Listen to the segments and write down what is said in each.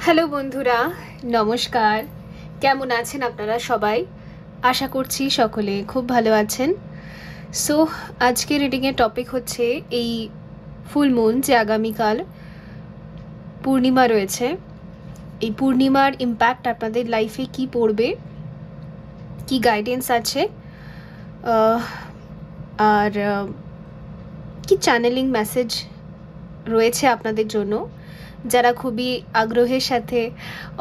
Hello বন্ধুরা, নমস্কার। কেমন আছেন আপনারা সবাই? আশা করছি সকলে খুব ভালো আছেন। সো আজকে রিডিংয়ের টপিক হচ্ছে এই ফুল মুন যে আগামীকাল পূর্ণিমা রয়েছে, এই পূর্ণিমার ইম্প্যাক্ট আপনাদের লাইফে কি পড়বে, কি গাইডেন্স আছে, আর কি চ্যানেলিং মেসেজ রয়েছে আপনাদের জন্য, যারা খুবই আগ্রহের সাথে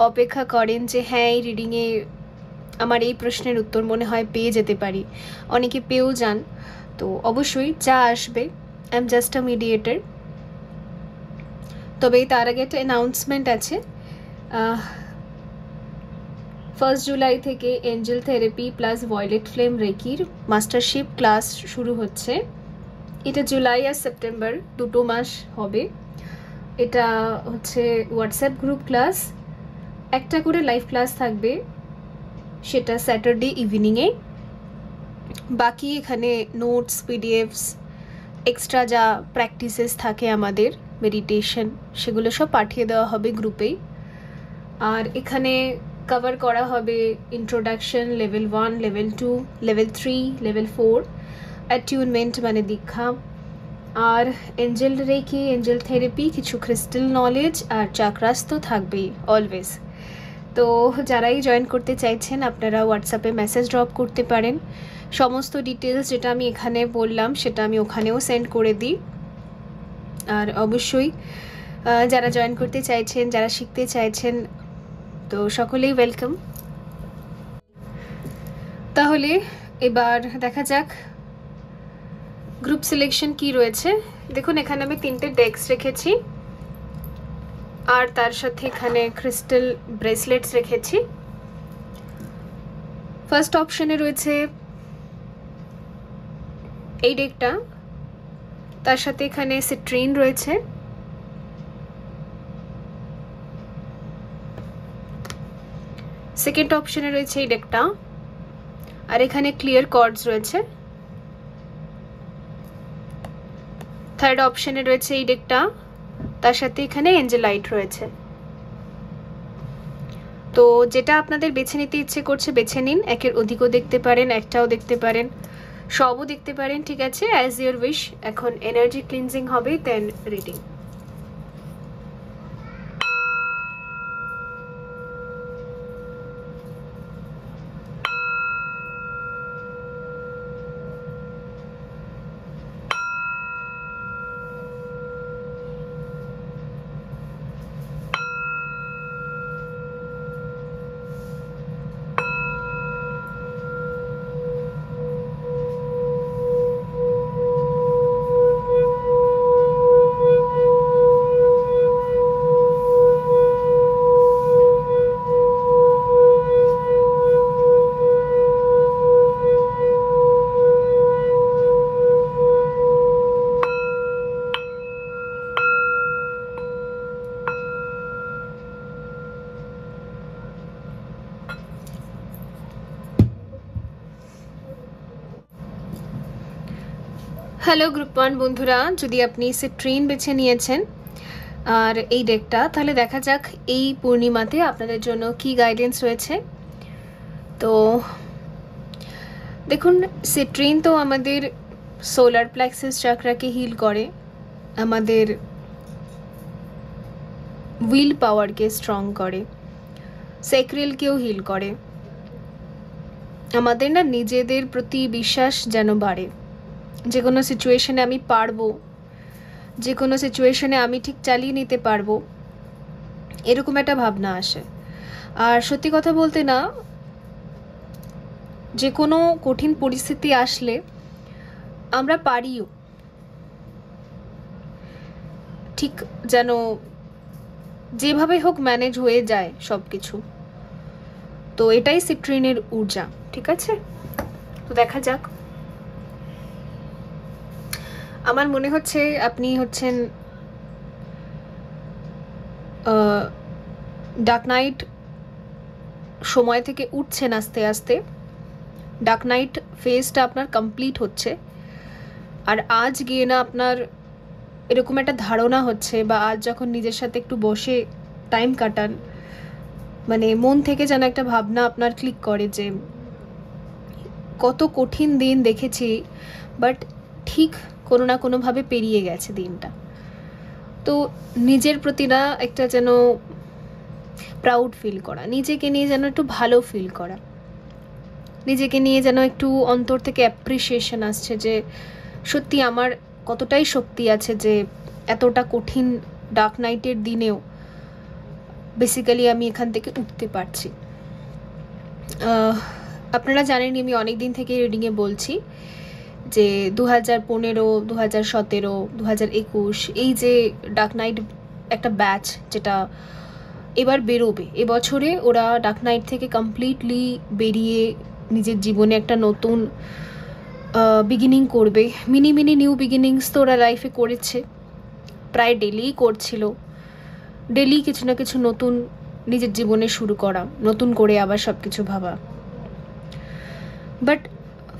অপেক্ষা করেন যে হ্যাঁ এই রিডিংয়ে আমার এই প্রশ্নের উত্তর মনে হয় পেয়ে যেতে পারি। অনেকে পেয়েও যান, তো অবশ্যই যা আসবে I am just a mediator. তবে তার আগে একটা অ্যানাউন্সমেন্ট আছে। 1 জুলাই থেকে angel therapy plus violet flame রেকির মাস্টারশিপ ক্লাস শুরু হচ্ছে। এটা জুলাই আর সেপ্টেম্বর দুটো মাস হবে। এটা হচ্ছে হোয়াটসঅ্যাপ গ্রুপ ক্লাস, একটা করে লাইভ ক্লাস থাকবে, সেটা স্যাটারডে ইভিনিংয়ে। বাকি এখানে নোটস, পিডিএফস, এক্সট্রা যা প্র্যাকটিসেস থাকে আমাদের মেডিটেশন, সেগুলো সব পাঠিয়ে দেওয়া হবে গ্রুপেই। আর এখানে কভার করা হবে introduction level 1, level 2, level 3, level 4, অ্যাটিউনমেন্ট মানে দীক্ষা, আর এঞ্জেল রেকি, এঞ্জেল থেরাপি, কিছু ক্রিস্টাল নলেজ আর চাকরাস তো থাকবেই অলওয়েজ। তো যারাই জয়েন করতে চাইছেন আপনারা হোয়াটসঅ্যাপে মেসেজ ড্রপ করতে পারেন। সমস্ত ডিটেলস যেটা আমি এখানে বললাম সেটা আমি ওখানেও সেন্ড করে দিই। আর অবশ্যই যারা জয়েন করতে চাইছেন, যারা শিখতে চাইছেন, তো সকলেই ওয়েলকাম। তাহলে এবার দেখা যাক গ্রুপ সিলেকশন কি রয়েছে। দেখুন এখানে আমি 3টে ডেক্স রেখেছি, আর তার সাথে এখানে ক্রিস্টাল ব্রেসলেটস রেখেছি। ফার্স্ট অপশনে রয়েছে এই ডেকটা, তার সাথে এখানে সিট্রিন রয়েছে, সেকেন্ড অপশনে রয়েছে এই ডেকটা, আর এখানে ক্লিয়ার কর্ডস রয়েছে। থার্ড অপশনে রয়েছে এই ডেকটা, তার সাথে এখানে এঞ্জেলাইট রয়েছে। তো যেটা আপনাদের বেছে নিতে ইচ্ছে করছে বেছে নিন। একের অধিকও দেখতে পারেন, একটাও দেখতে পারেন, সবও দেখতে পারেন, ঠিক আছে, অ্যাজ ইউর উইশ। এখন এনার্জি ক্লিনজিং হবে, দেন রিডিং। হ্যালো গ্রুপ 1 বন্ধুরা, যদি আপনি সিট্রিন বেছে নিয়েছেন আর এই ডেকটা, তাহলে দেখা যাক এই পূর্ণিমাতে আপনাদের জন্য কি গাইডেন্স রয়েছে। তো দেখুন, সিট্রিন তো আমাদের সোলার প্লেক্সাস চাকরাকে হিল করে, আমাদের উইল পাওয়ারকে স্ট্রং করে, সেক্রেলকেও হিল করে, আমাদের না নিজেদের প্রতি বিশ্বাস যেন বাড়ে, যে কোনো সিচুয়েশনে আমি পারবো, যে কোনো সিচুয়েশনে আমি ঠিক চালিয়ে নিতে পারবো, এরকম একটা ভাবনা আসে। আর সত্যি কথা বলতে না, যে কোনো কঠিন পরিস্থিতি আসলে আমরা পারিও, ঠিক যেন যেভাবে হোক ম্যানেজ হয়ে যায় সব কিছু। তো এটাই সিট্রিনের ঊর্জা, ঠিক আছে। তো দেখা যাক। আমার মনে হচ্ছে আপনি হচ্ছেন ডার্ক নাইট সময় থেকে উঠছেন আস্তে আস্তে, ডার্ক নাইট ফেজটা আপনার কমপ্লিট হচ্ছে। আর আজ গিয়ে না আপনার এরকম একটা ধারণা হচ্ছে, বা আজ যখন নিজের সাথে একটু বসে টাইম কাটান, মানে মন থেকে যেন একটা ভাবনা আপনার ক্লিক করে যে কত কঠিন দিন দেখেছি, বাট ঠিক কোনো না কোনোভাবে পেরিয়ে গেছে দিনটা। তো নিজের প্রতি না একটা যেন প্রাউড ফিল করা, নিজেকে নিয়ে যেন একটু ভালো ফিল করা, নিজেকে নিয়ে যেন একটু অন্তর থেকে অ্যাপ্রিসিয়েশন আসছে যে সত্যি আমার কতটাই শক্তি আছে যে এতটা কঠিন ডার্ক নাইটের দিনেও বেসিক্যালি আমি এখান থেকে উঠতে পারছি। আপনারা জানেন আমি অনেক দিন থেকে রিডিংয়ে বলছি যে 2015, 2017, 2021 এই যে ডার্ক নাইট একটা ব্যাচ যেটা এবার বেরোবে, এবছরে ওরা ডার্ক নাইট থেকে কমপ্লিটলি বেরিয়ে নিজের জীবনে একটা নতুন বিগিনিং করবে। মিনি নিউ বিগিনিংস তো ওরা লাইফে করেছে, প্রায় ডেলিই করছিল, ডেলি কিছু না কিছু নতুন নিজের জীবনে শুরু করা, নতুন করে আবার সব কিছু ভাবা। বাট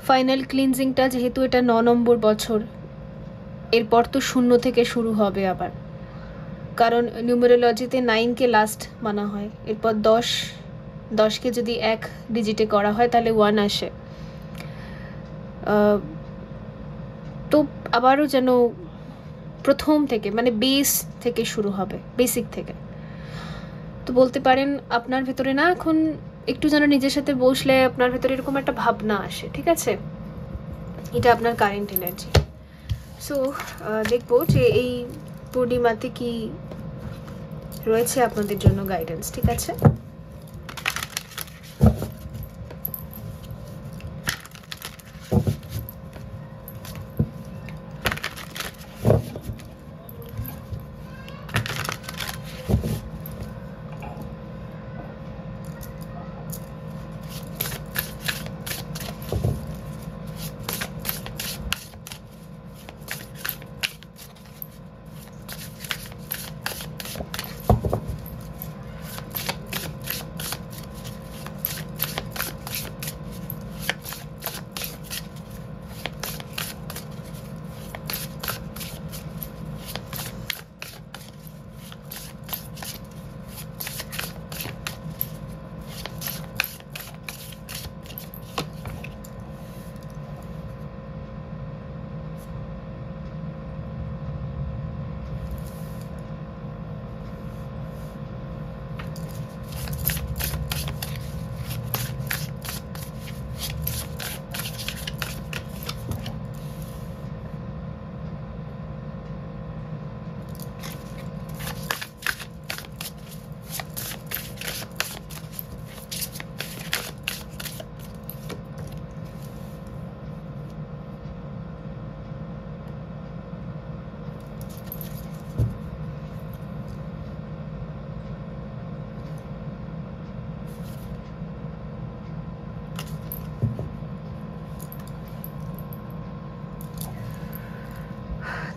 ফাইনাল ক্লিনজিংটা যেহেতু এটা 9 নম্বর বছর, এরপর তো 0 থেকে শুরু হবে আবার, কারণ নিউমেরোলজিতে 9কে লাস্ট মানা হয়, এরপর 10কে যদি 1 ডিজিটে করা হয় তাহলে 1 আসে। তো আবারও যেন প্রথম থেকে মানে বেস থেকে শুরু হবে, বেসিক থেকে। তো বলতে পারেন আপনার ভেতরে না এখন একটু যেন নিজের সাথে বসলে আপনার ভেতরে এরকম একটা ভাবনা আসে, ঠিক আছে? এটা আপনার কারেন্ট এনার্জি। সো দেখবো যে এই পূর্ণিমাতে কি রয়েছে আপনাদের জন্য গাইডেন্স, ঠিক আছে?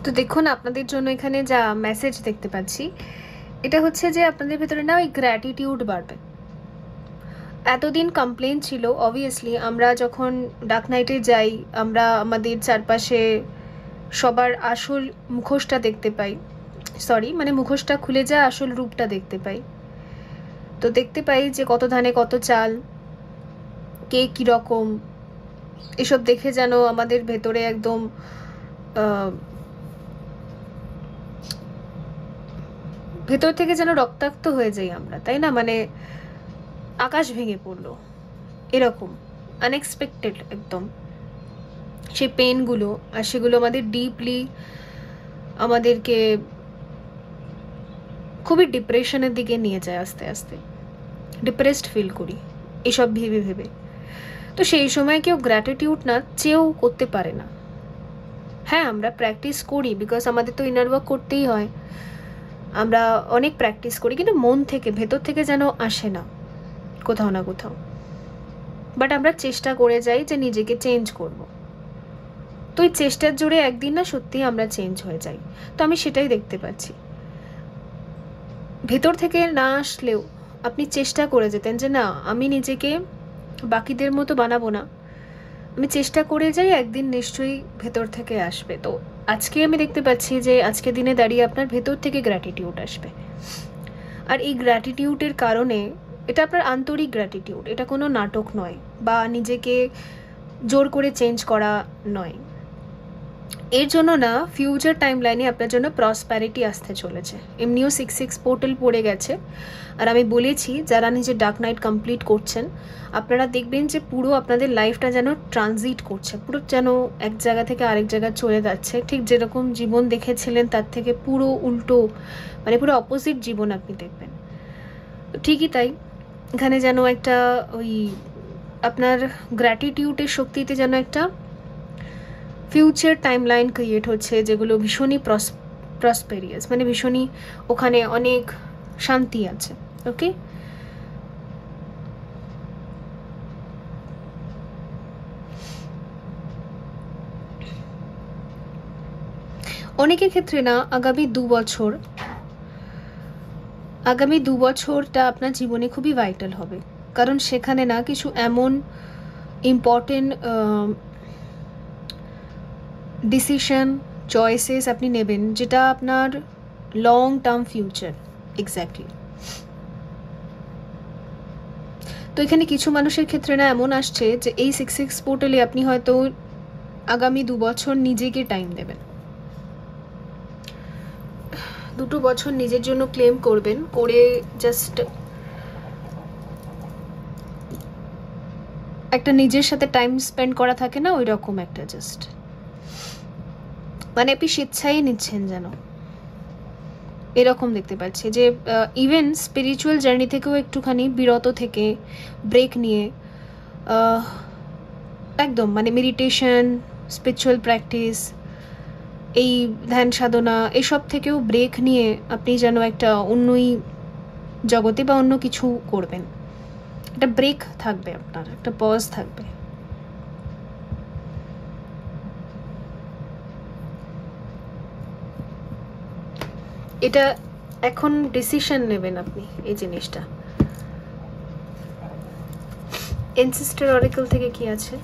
তো দেখুন আপনাদের জন্য এখানে যা মেসেজ দেখতে পাচ্ছি, এটা হচ্ছে যে আপনাদের ভেতরে না ওই গ্র্যাটিটিউড বাড়বে। এতদিন কমপ্লেন ছিল, অবভিয়াসলি আমরা যখন ডার্ক নাইটে যাই আমরা আমাদের চারপাশে সবার আসল মুখোশটা দেখতে পাই, মানে মুখোশটা খুলে যায়, আসল রূপটা দেখতে পাই। তো দেখতে পাই যে কত ধানে কত চাল, কে কীরকম, এসব দেখে যেন আমাদের ভেতরে একদম ভেতর থেকে যেন রক্তাক্ত হয়ে যাই আমরা, তাই না? মানে আকাশ ভেঙে পড়লো এরকম, আনএক্সপেক্টেড একদম সেই পেনগুলো, আর সেগুলো আমাদের ডিপলি আমাদেরকে খুবই ডিপ্রেশনের দিকে নিয়ে যায়, আস্তে আস্তে ডিপ্রেসড ফিল করি এসব ভেবে ভেবে। তো সেই সময় কেউ গ্র্যাটিটিউড না চেয়েও করতে পারে না। হ্যাঁ, আমরা প্র্যাকটিস করি, বিকজ আমাদের তো ইনার ওয়ার্ক করতেই হয়, আমরা অনেক প্র্যাকটিস করি, কিন্তু মন থেকে ভেতর থেকে যেন আসে না কোথাও না কোথাও। বাট আমরা চেষ্টা করে যাই যে নিজেকে চেঞ্জ করব। তো এই চেষ্টার জোরে একদিন না সত্যি আমরা চেঞ্জ হয়ে যাই। তো আমি সেটাই দেখতে পাচ্ছি, ভেতর থেকে না আসলেও আপনি চেষ্টা করে যেতেন যে না আমি নিজেকে বাকিদের মতো বানাবো না, আমি চেষ্টা করে যাই, একদিন নিশ্চয়ই ভেতর থেকে আসবে। তো আজকে আমি দেখতে পাচ্ছি যে আজকে দিনে দাঁড়িয়ে আপনার ভেতর থেকে গ্র্যাটিটিউড আসবে। আর এই গ্র্যাটিটিউডের কারণে, এটা আপনার আন্তরিক গ্র্যাটিটিউড, এটা কোনো নাটক নয় বা নিজেকে জোর করে চেঞ্জ করা নয়। এর জন্য না ফিউচার টাইম লাইনে আপনার জন্য প্রসপ্যারিটি আসতে চলেছে। এমনিও 6-6 পোর্টাল পড়ে গেছে, আর আমি বলেছি যারা নিজের ডার্ক নাইট কমপ্লিট করছেন আপনারা দেখবেন যে পুরো আপনাদের লাইফটা যেন ট্রানজিট করছে, পুরো যেন এক জায়গা থেকে আরেক জায়গায় চলে যাচ্ছে। ঠিক যেরকম জীবন দেখেছিলেন তার থেকে পুরো উল্টো, মানে পুরো অপোজিট জীবন আপনি দেখবেন। ঠিকই তাই, এখানে যেন একটা ওই আপনার গ্র্যাটিটিউডের শক্তিতে যেন একটা ফিউচার টাইমলাইন ক্রিয়েট হচ্ছে, যেগুলো ভীষণই প্রসপেরিয়াস, মানে ভীষণই ওখানে অনেক শান্তি আছে। ওকে, অনেকের ক্ষেত্রে না আগামী 2 বছরটা আপনার জীবনে খুবই ভাইটাল হবে, কারণ সেখানে না কিছু এমন ইম্পর্টেন্ট ডিসিশন চয়েসেস আপনি নেবেন যেটা আপনার লং টার্ম ফিউচার এক্স্যাক্টলি। তো এখানে কিছু মানুষের ক্ষেত্রে না এমন আসছে যে এই 6-6 পোর্টালে আপনি হয়তো আগামী 2 বছর নিজেকে টাইম দেবেন, 2 বছর নিজের জন্য ক্লেম করবেন, করে জাস্ট একটা নিজের সাথে টাইম স্পেন্ড করা থাকে না, ওই রকম একটা জাস্ট, মানে আপনি স্বেচ্ছাই নিচ্ছেন যেন, এরকম দেখতে পাচ্ছি। যে ইভেন স্পিরিচুয়াল জার্নি থেকেও একটুখানি বিরত থেকে ব্রেক নিয়ে একদম মানে মেডিটেশন, স্পিরিচুয়াল প্র্যাকটিস, এই ধ্যান সাধনা, এসব থেকেও ব্রেক নিয়ে আপনি যেন একটা অন্যই জগতে বা অন্য কিছু করবেন। একটা ব্রেক থাকবে, আপনার একটা পজ থাকবে। এটা এখন ডিসিশন নেবেন আপনি এই জিনিসটা। এনসেস্টর অরাকল থেকে কি আছে?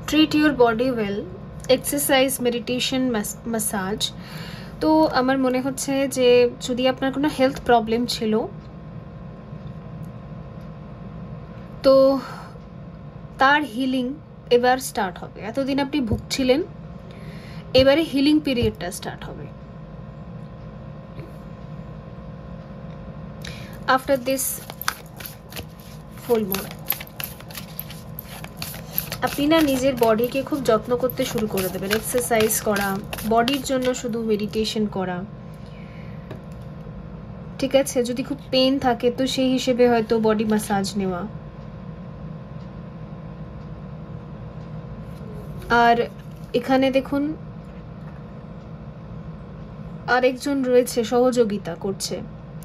Treat your body well, exercise, meditation, massage. তো আমার মনে হচ্ছে যে যদি আপনার কোনো হেলথ প্রবলেম ছিল তো তার হিলিং এবার স্টার্ট হবে। এতদিন আপনি ভুগছিলেন, এবারে হিলিং পিরিয়ডটা স্টার্ট হবে। আফটার দিস ফুল মুন আপনি না নিজের বডিকে খুব যত্ন করতে শুরু করে দেবেন, এক্সারসাইজ করা, বডির জন্য শুধু মেডিটেশন করা, ঠিক আছে? যদি খুব পেন থাকে তো সেই হিসেবে হয়তো বডি ম্যাসাজ নেওয়া। আর এখানে দেখুন আরেকজন রয়েছে সহযোগিতা করছে,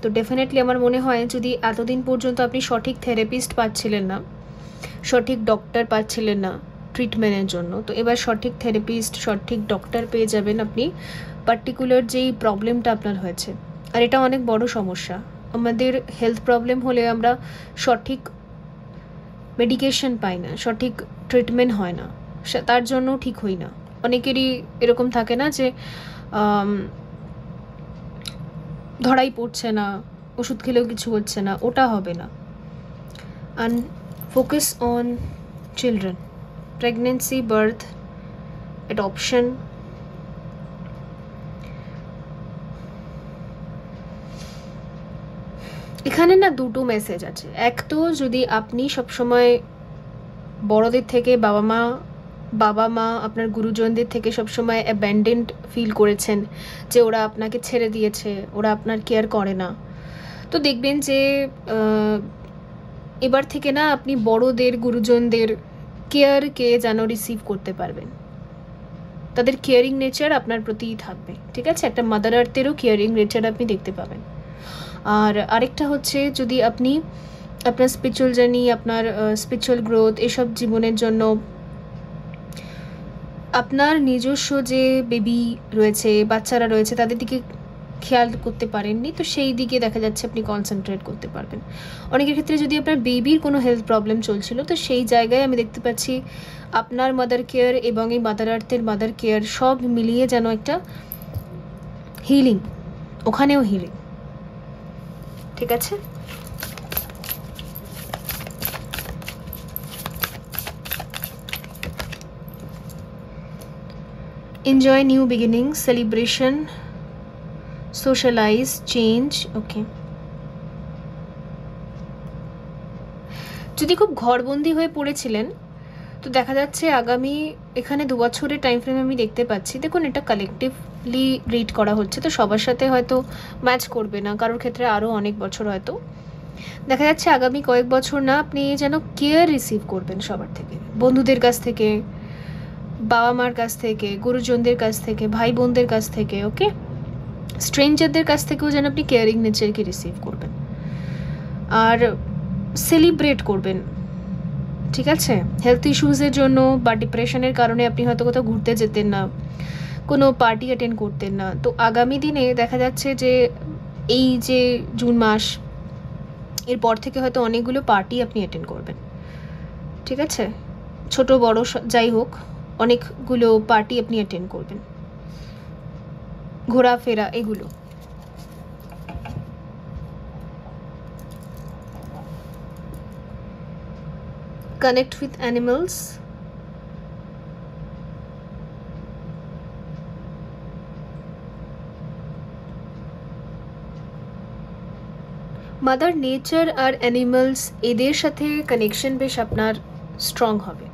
তো ডেফিনেটলি আমার মনে হয় যদি এতদিন পর্যন্ত আপনি সঠিক থেরাপিস্ট পাচ্ছিলেন না, সঠিক ডক্টর পাচ্ছিলেন না ট্রিটমেন্টের জন্য, তো এবার সঠিক থেরাপিস্ট, সঠিক ডক্টর পেয়ে যাবেন আপনি পার্টিকুলার যেই প্রবলেমটা আপনার হয়েছে। আর এটা অনেক বড় সমস্যা, আমাদের হেলথ প্রবলেম হলে আমরা সঠিক মেডিকেশন পাই না, সঠিক ট্রিটমেন্ট হয় না, তার জন্য ঠিক হই না। অনেকেরই এরকম থাকে না যে ধরাই পড়ছে না, ওষুধ খেলেও কিছু হচ্ছে না, ওটা হবে না। and focus on children, pregnancy, birth, adoption. এখানে না দুটো মেসেজ আছে। এক তো যদি আপনি সবসময় বড়দের থেকে বাবা মা বাবা মা আপনার গুরুজনদের থেকে সবসময় অ্যাব্যান্ডেন্ড ফিল করেছেন, যে ওরা আপনাকে ছেড়ে দিয়েছে, ওরা আপনার কেয়ার করে না। তো দেখবেন যে এবার থেকে না আপনি বড়দের গুরুজনদের কেয়ারকে যেন রিসিভ করতে পারবেন, তাদের কেয়ারিং নেচার আপনার প্রতিই থাকবে, ঠিক আছে? একটা মাদার আর্থেরও কেয়ারিং নেচার আপনি দেখতে পাবেন। আর আরেকটা হচ্ছে, যদি আপনি আপনার স্পিরিচুয়াল জার্নি, আপনার স্পিরিচুয়াল গ্রোথ, এসব জীবনের জন্য আপনার নিজস্ব যে বেবি রয়েছে, বাচ্চারা রয়েছে, তাদের দিকে খেয়াল করতে পারেননি, তো সেই দিকে দেখা যাচ্ছে আপনি কনসেন্ট্রেট করতে পারবেন। অনেকের ক্ষেত্রে যদি আপনার বেবির কোনো হেলথ প্রবলেম চলছিল, তো সেই জায়গায় আমি দেখতে পাচ্ছি আপনার মাদার কেয়ার এবং এই মাদার আর্থের মাদার কেয়ার সব মিলিয়ে যেন একটা হিলিং, ওখানেও হিলিং, ঠিক আছে? Enjoy new beginnings, celebration, socialize, change. Okay. যদি খুব ঘরবন্দি হয়ে পড়েছিলেন, তো দেখা যাচ্ছে আগামী এখানে 2 বছরের টাইম ফ্রেম আমি দেখতে পাচ্ছি। দেখুন, এটা কালেকটিভলি রিড করা হচ্ছে, তো সবার সাথে হয়তো ম্যাচ করবে না, কারোর ক্ষেত্রে আরও অনেক বছর হয়তো। দেখা যাচ্ছে আগামী কয়েক বছর না আপনি যেন কেয়ার রিসিভ করবেন সবার থেকে, বন্ধুদের কাছ থেকে, বাবা মার কাছ থেকে, গুরুজনদের কাছ থেকে, ভাই বোনদের কাছ থেকে, ওকে? স্ট্রেঞ্জারদের কাছ থেকেও যেন আপনি কেয়ারিং নেচারকে রিসিভ করবেন আর সেলিব্রেট করবেন, ঠিক আছে? হেলথ ইস্যুসের জন্য বা ডিপ্রেশনের কারণে আপনি হয়তো কোথাও ঘুরতে যেতেন না, কোনো পার্টি অ্যাটেন্ড করতেন না, তো আগামী দিনে দেখা যাচ্ছে যে এই যে জুন মাস, এরপর থেকে হয়তো অনেকগুলো পার্টি আপনি অ্যাটেন্ড করবেন, ঠিক আছে? ছোট বড় যাই হোক, অনেকগুলো পার্টি আপনি অ্যাটেন্ড করবেন, ঘোরাফেরা এগুলো। Connect with animals, mother nature আর অ্যানিমালস, এদের সাথে কানেকশন বেশ আপনার স্ট্রং হবে।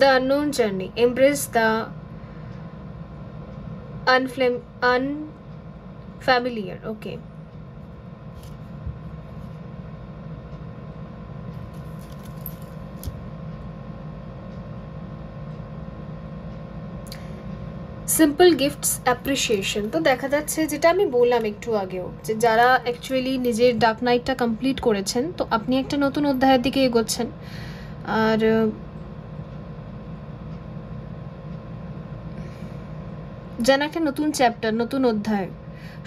The unknown journey. Embrace the unfamiliar. Okay. Simple gifts appreciation. তো দেখা যাচ্ছে, যেটা আমি বললাম একটু আগেও, যে যারা অ্যাকচুয়ালি নিজের ডার্ক নাইটটা কমপ্লিট করেছেন, তো আপনি একটা নতুন অধ্যায়ের দিকে এগোচ্ছেন। আর যেন একটা নতুন চ্যাপ্টার, নতুন অধ্যায়,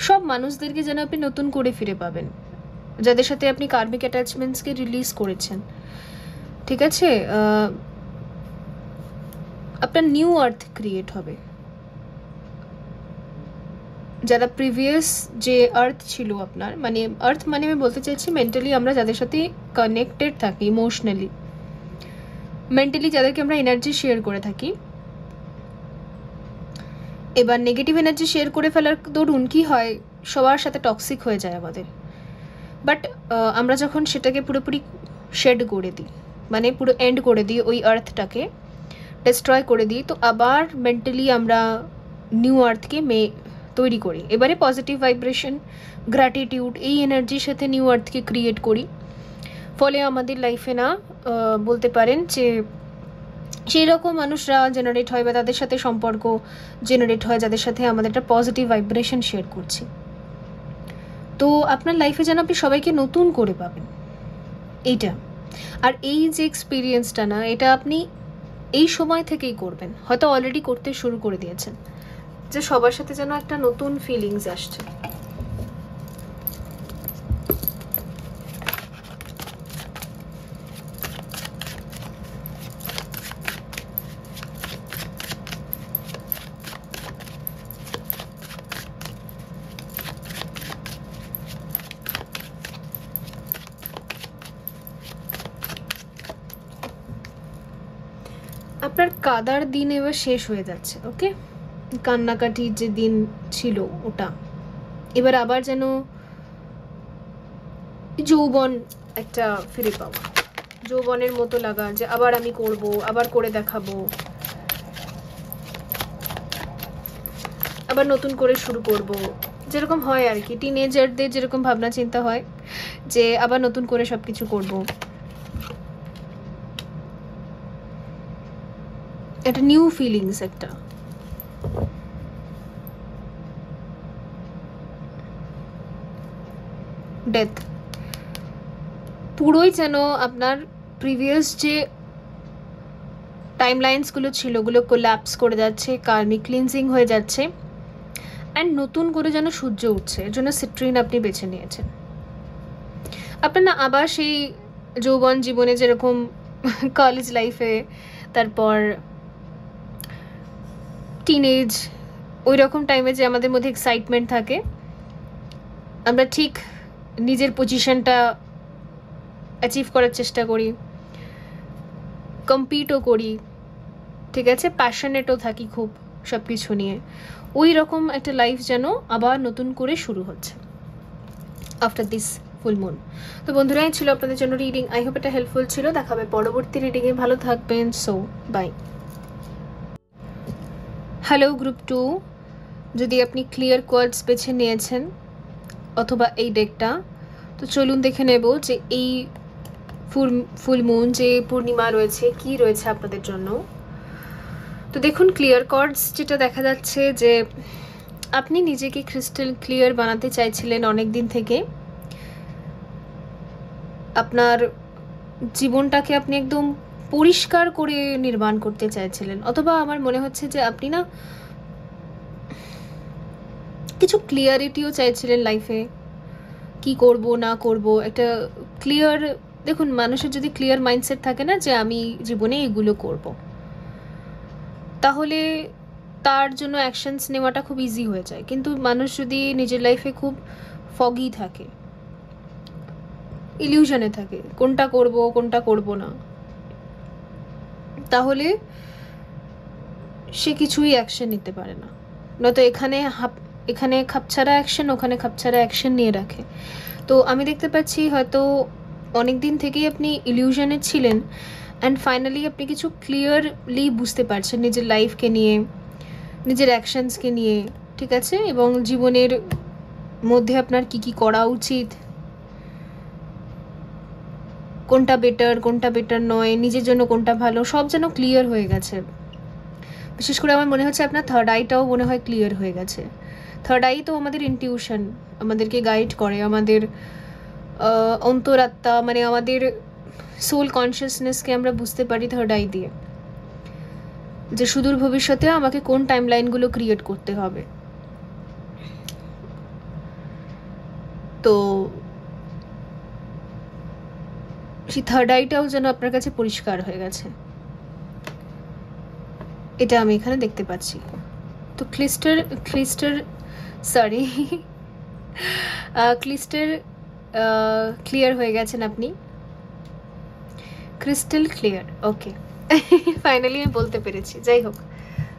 সব মানুষদেরকে যেন আপনি নতুন করে ফিরে পাবেন, যাদের সাথে আপনি কার্মিক অ্যাটাচমেন্টসকে রিলিজ করেছেন, ঠিক আছে? আপনার নিউ আর্থ ক্রিয়েট হবে। যারা প্রিভিয়াস যে আর্থ ছিল আপনার, মানে আর্থ মানে আমি বলতে চাইছি মেন্টালি আমরা যাদের সাথে কানেক্টেড থাকি, ইমোশনালি, মেন্টালি যাদেরকে আমরা এনার্জি শেয়ার করে থাকি, এবার নেগেটিভ এনার্জি শেয়ার করে ফেলার দরুন কি হয়, সবার সাথে টক্সিক হয়ে যায় আমাদের। বাট আমরা যখন সেটাকে পুরোপুরি শেড করে দিই, মানে পুরো এন্ড করে দিই, ওই আর্থটাকে ডিস্ট্রয় করে দিই, তো আবার মেন্টালি আমরা নিউ আর্থকে তৈরি করি। এবারে পজিটিভ ভাইব্রেশন, গ্র্যাটিটিউড, এই এনার্জির সাথে নিউ আর্থকে ক্রিয়েট করি। ফলে আমাদের লাইফে না বলতে পারেন যে সেই রকম মানুষরা জেনারেট হয়, বা তাদের সাথে সম্পর্ক জেনারেট হয় যাদের সাথে আমাদের একটা পজিটিভ ভাইব্রেশন শেয়ার করছি। তো আপনার লাইফে যেন আপনি সবাইকে নতুন করে পাবেন, এইটা। আর এই যে এক্সপিরিয়েন্সটা না, এটা আপনি এই সময় থেকেই করবেন, হয়তো অলরেডি করতে শুরু করে দিয়েছেন, যে সবার সাথে যেন একটা নতুন ফিলিংস আসছে। আপনার কাদার দিন এবার শেষ হয়ে যাচ্ছে, ওকে? কান্নাকাটির যে দিন ছিল ওটা এবার আবার যেন যৌবন একটা ফিরে পাওয়া, যৌবনের মতো লাগা যে আবার আমি করব, আবার করে দেখাবো, আবার নতুন করে শুরু করব, যেরকম হয় আর কি টিনেজারদের যেরকম ভাবনা চিন্তা হয় যে আবার নতুন করে সবকিছু করব। একটা নিউ ফিলিংস, একটা ডেথ পুরোই যেন আপনার প্রিভিয়াস যে টাইমলাইন্সগুলো ছিল ওগুলো কোল্যাপস করে যাচ্ছে, কার্মিক ক্লিনজিং হয়ে যাচ্ছে, অ্যান্ড নতুন করে যেন সূর্য উঠছে। এর জন্য সিট্রিন আপনি বেছে নিয়েছেন। আপনার না আবার সেই যৌবন জীবনে যেরকম কলেজ লাইফে, তারপর টিনেজ, ওই রকম টাইমে যে আমাদের মধ্যে এক্সাইটমেন্ট থাকে, আমরা ঠিক নিজের পজিশনটা অ্যাচিভ করার চেষ্টা করি, কম্পিটও করি, ঠিক আছে, প্যাশনেটও থাকি খুব সব কিছু নিয়ে। ওই রকম একটা লাইফ যেন আবার নতুন করে শুরু হচ্ছে আফটার দিস ফুল মুন। তো বন্ধুরা, এই ছিল আপনাদের জন্য রিডিং। আই হোপ এটা হেল্পফুল ছিল। দেখা হবে পরবর্তী রিডিংয়ে। ভালো থাকবেন। So by. হ্যালো গ্রুপ 2, যদি আপনি ক্লিয়ার কোয়ার্ডস বেছে নিয়েছেন অথবা এই ডেকটা, তো চলুন দেখে নেব যে এই ফুল মুন যে পূর্ণিমা রয়েছে কি রয়েছে আপনাদের জন্য। তো দেখুন, ক্লিয়ার কর্ডস যেটা দেখা যাচ্ছে যে আপনি নিজেকে ক্রিস্টাল ক্লিয়ার বানাতে চাইছিলেন অনেক দিন থেকে। আপনার জীবনটাকে আপনি একদম পরিষ্কার করে নির্মাণ করতে চাইছিলেন, অথবা আমার মনে হচ্ছে যে আপনি না কিছু ক্লিয়ারিটিও চাইছিলেন লাইফে, কি করব না করব একটা ক্লিয়ার। দেখুন, মানুষের যদি ক্লিয়ার মাইন্ডসেট থাকে না যে আমি জীবনে এগুলো করব, তাহলে তার জন্য অ্যাকশনস নেওয়াটা খুব ইজি হয়ে যায়। কিন্তু মানুষ যদি নিজের লাইফে খুব ফগি থাকে, ইলিউশনে থাকে কোনটা করব কোনটা করব না, তাহলে সে কিছুই অ্যাকশন নিতে পারে না। নয়তো এখানে খাপছাড়া অ্যাকশন, ওখানে খাপছাড়া অ্যাকশন নিয়ে রাখে। তো আমি দেখতে পাচ্ছি হয়তো অনেক দিন থেকেই আপনি ইলিউশনে ছিলেন, অ্যান্ড ফাইনালি আপনি কিছু ক্লিয়ারলি বুঝতে পারছেন নিজের লাইফকে নিয়ে, নিজের অ্যাকশনসকে নিয়ে, ঠিক আছে, এবং জীবনের মধ্যে আপনার কি কি করা উচিত, কোনটা বেটার নয়, নিজের জন্য কোনটা ভালো, সব যেন ক্লিয়ার হয়ে গেছে। বিশেষ করে আমার মনে হচ্ছে আপনার থার্ড আইটাও মনে হয় ক্লিয়ার হয়ে গেছে। থার্ড আই তো আমাদের ইনটিউশন, আমাদেরকে গাইড করে, আমাদের অন্তরাত্মা, মানে আমাদের সোল কনসিয়াসনেসকে আমরা বুঝতে পারি থার্ড আই দিয়ে, যে সুদূর ভবিষ্যতে আমাকে কোন টাইমলাইনগুলো ক্রিয়েট করতে হবে। তো সেই থার্ড আইটাও যেন আপনার কাছে পরিষ্কার হয়ে গেছে, এটা আমি এখানে দেখতে পাচ্ছি। তো ক্লিস্টার ক্লিয়ার হয়ে গেছেন আপনি, ক্রিস্টাল ক্লিয়ার। ওকে, ফাইনালি আমি বলতে পেরেছি। যাই হোক,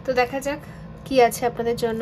তো দেখা যাক কি আছে আপনাদের জন্য।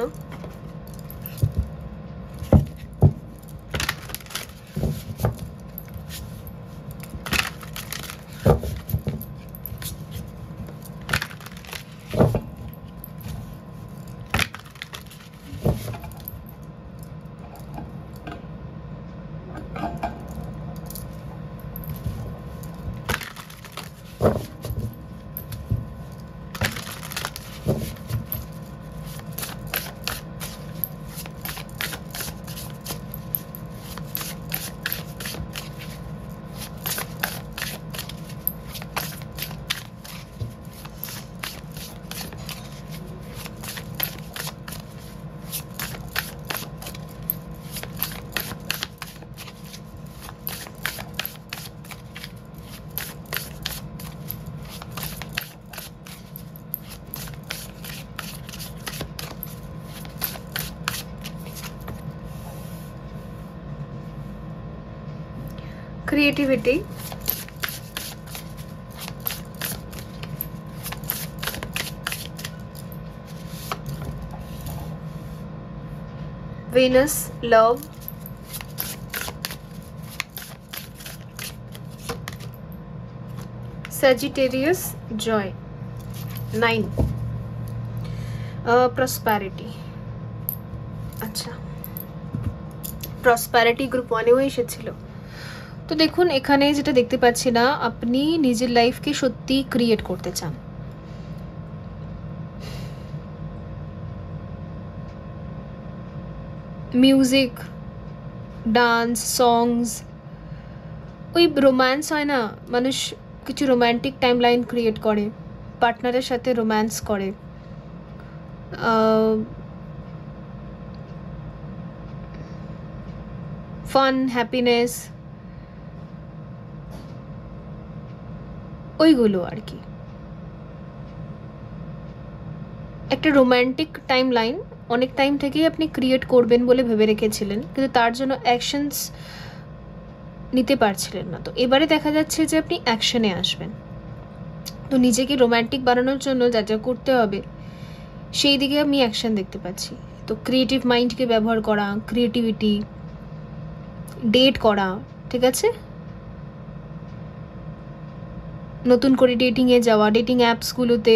Creativity, Venus, love. Sagittarius, joy. 9, prosperity. আচ্ছা, প্রসপ্যারিটি গ্রুপ 1-এও এসেছিল। তো দেখুন এখানে যেটা দেখতে পাচ্ছি না, আপনি নিজের লাইফকে সত্যি ক্রিয়েট করতে চান। মিউজিক, ডান্স, সংস, ওই রোম্যান্স হয় না, মানুষ কিছু রোম্যান্টিক টাইম লাইন ক্রিয়েট করে, পার্টনারের সাথে রোম্যান্স করে, ফান, হ্যাপিনেস, ওইগুলো আর কি। একটা রোম্যান্টিক টাইম লাইন অনেক টাইম থেকেই আপনি ক্রিয়েট করবেন বলে ভেবে রেখেছিলেন, কিন্তু তার জন্য অ্যাকশনস নিতে পারছিলেন না। তো এবারে দেখা যাচ্ছে যে আপনি অ্যাকশনে আসবেন। তো নিজেকে রোম্যান্টিক বানানোর জন্য যা যা করতে হবে সেই দিকে আমি অ্যাকশন দেখতে পাচ্ছি। তো ক্রিয়েটিভ মাইন্ডকে ব্যবহার করা, ক্রিয়েটিভিটি, ডেট করা, ঠিক আছে, নতুন করে ডেটিংয়ে যাওয়া, ডেটিং অ্যাপসগুলোতে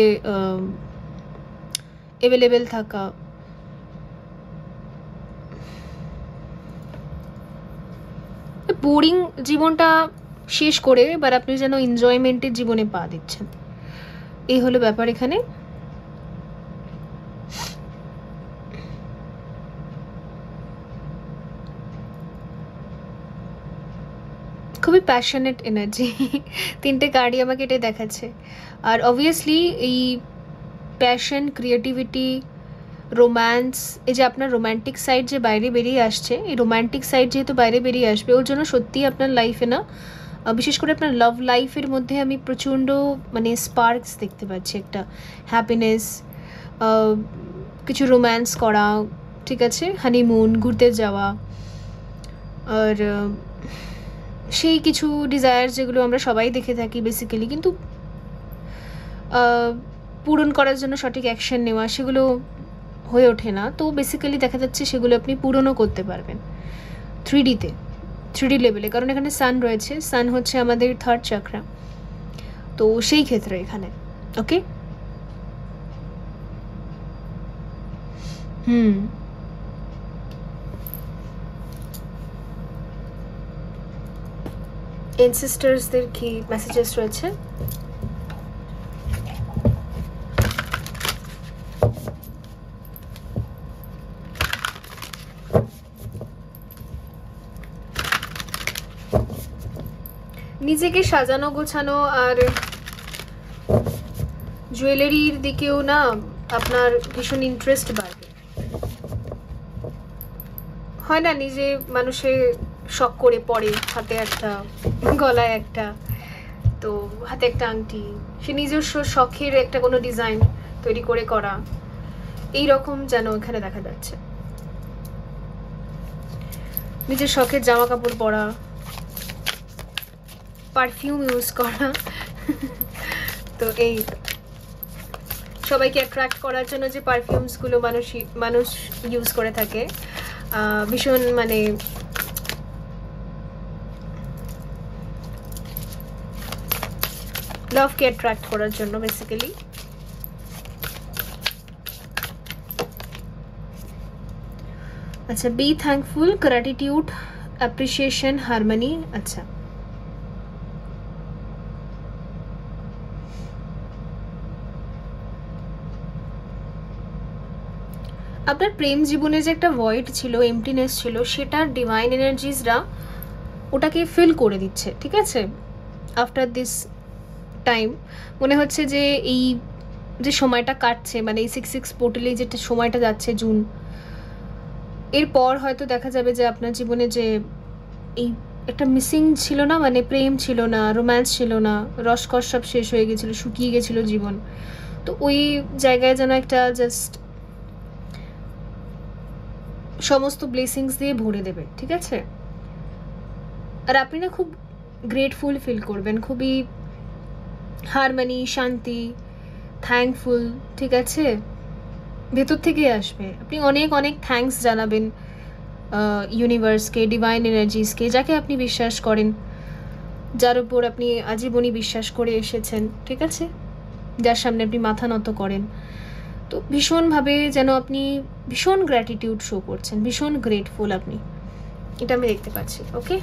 অ্যাভেলেবেল থাকা, বোরিং জীবনটা শেষ করে এবার আপনি যেন এনজয়মেন্টের জীবনে পা দিচ্ছেন, এই হলো ব্যাপার এখানে। খুবই প্যাশনেট এনার্জি, 3টে কার্ডই আমাকে এটাই দেখাচ্ছে। আর অবভিয়াসলি এই প্যাশন, ক্রিয়েটিভিটি, রোম্যান্স, এই যে আপনার রোম্যান্টিক সাইড যে বাইরে বেরিয়ে আসছে, এই রোম্যান্টিক সাইড যেহেতু বাইরে বেরিয়ে আসবে, ওর জন্য সত্যিই আপনার লাইফে না, বিশেষ করে আপনার লাভ লাইফের মধ্যে আমি প্রচণ্ড মানে স্পার্কস দেখতে পাচ্ছি, একটা হ্যাপিনেস, কিছু রোম্যান্স করা, ঠিক আছে, হানিমুন, ঘুরতে যাওয়া, আর সেই কিছু ডিজায়ার যেগুলো আমরা সবাই দেখে থাকি বেসিক্যালি, কিন্তু পূরণ করার জন্য সঠিক অ্যাকশন নেওয়া সেগুলো হয়ে ওঠে না। তো বেসিক্যালি দেখা যাচ্ছে সেগুলো আপনি পূরণও করতে পারবেন 3D লেভেলে, কারণ এখানে সান রয়েছে, সান হচ্ছে আমাদের 3rd চাকরা, তো সেই ক্ষেত্রে এখানে ওকে। এনসেস্টার্সদের কি মেসেজেস রয়েছে? নিজেকে সাজানো গোছানো আর জুয়েলারির দিকেও না আপনার ভীষণ ইন্টারেস্ট বাড়বে। হয় না, নিজে মানুষে শখ করে পরে, হাতে একটা, গলায় একটা, তো হাতে একটা আংটি, সে নিজস্ব শখের একটা কোনো ডিজাইন তৈরি করে করা, এই রকম যেন এখানে দেখা যাচ্ছে। নিজের শখের জামা কাপড় পরা, পারফিউম ইউজ করা, তো এই সবাইকে অ্যাট্রাক্ট করার জন্য যে পারফিউমসগুলো মানুষ ইউজ করে থাকে, ভীষণ মানে লাভকে অ্যাট্রাক্ট করার জন্য বেসিক্যালি। আচ্ছা, B thankful, gratitude, appreciation, harmony. আচ্ছা, আপনার প্রেম জীবনে যে একটা ভয়েড ছিল, এমটিনেস ছিল, সেটার ডিভাইন এনার্জিসরা ওটাকে ফিল করে দিচ্ছে, ঠিক আছে। আফটার দিস টাইম মনে হচ্ছে যে এই যে সময়টা কাটছে, মানে এই 6/6 পোর্টালে যেটা সময়টা যাচ্ছে জুন, এরপর হয়তো দেখা যাবে যে আপনার জীবনে যে এই একটা মিসিং ছিল না, মানে প্রেম ছিল না, রোম্যান্স ছিল না, রসকস সব শেষ হয়ে গেছিলো, শুকিয়ে গেছিলো জীবন, তো ওই জায়গায় যেন একটা জাস্ট সমস্ত ব্লেসিংস দিয়ে ভরে দেবে, ঠিক আছে। আর আপনি না খুব গ্রেটফুল ফিল করবেন, খুবই হারমোনি, শান্তি, থ্যাঙ্কফুল, ঠিক আছে, ভেতর থেকে আসবে। আপনি অনেক অনেক থ্যাঙ্কস জানাবেন ইউনিভার্সকে, ডিভাইন এনার্জিসকে, যাকে আপনি বিশ্বাস করেন, যার উপর আপনি আজীবনই বিশ্বাস করে এসেছেন, ঠিক আছে, যার সামনে আপনি মাথা নত করেন, তো ভীষণভাবে যেন আপনি ভীষণ গ্র্যাটিটিউড শো করছেন, ভীষণ গ্রেটফুল আপনি, এটা আমি দেখতে পাচ্ছি। Okay,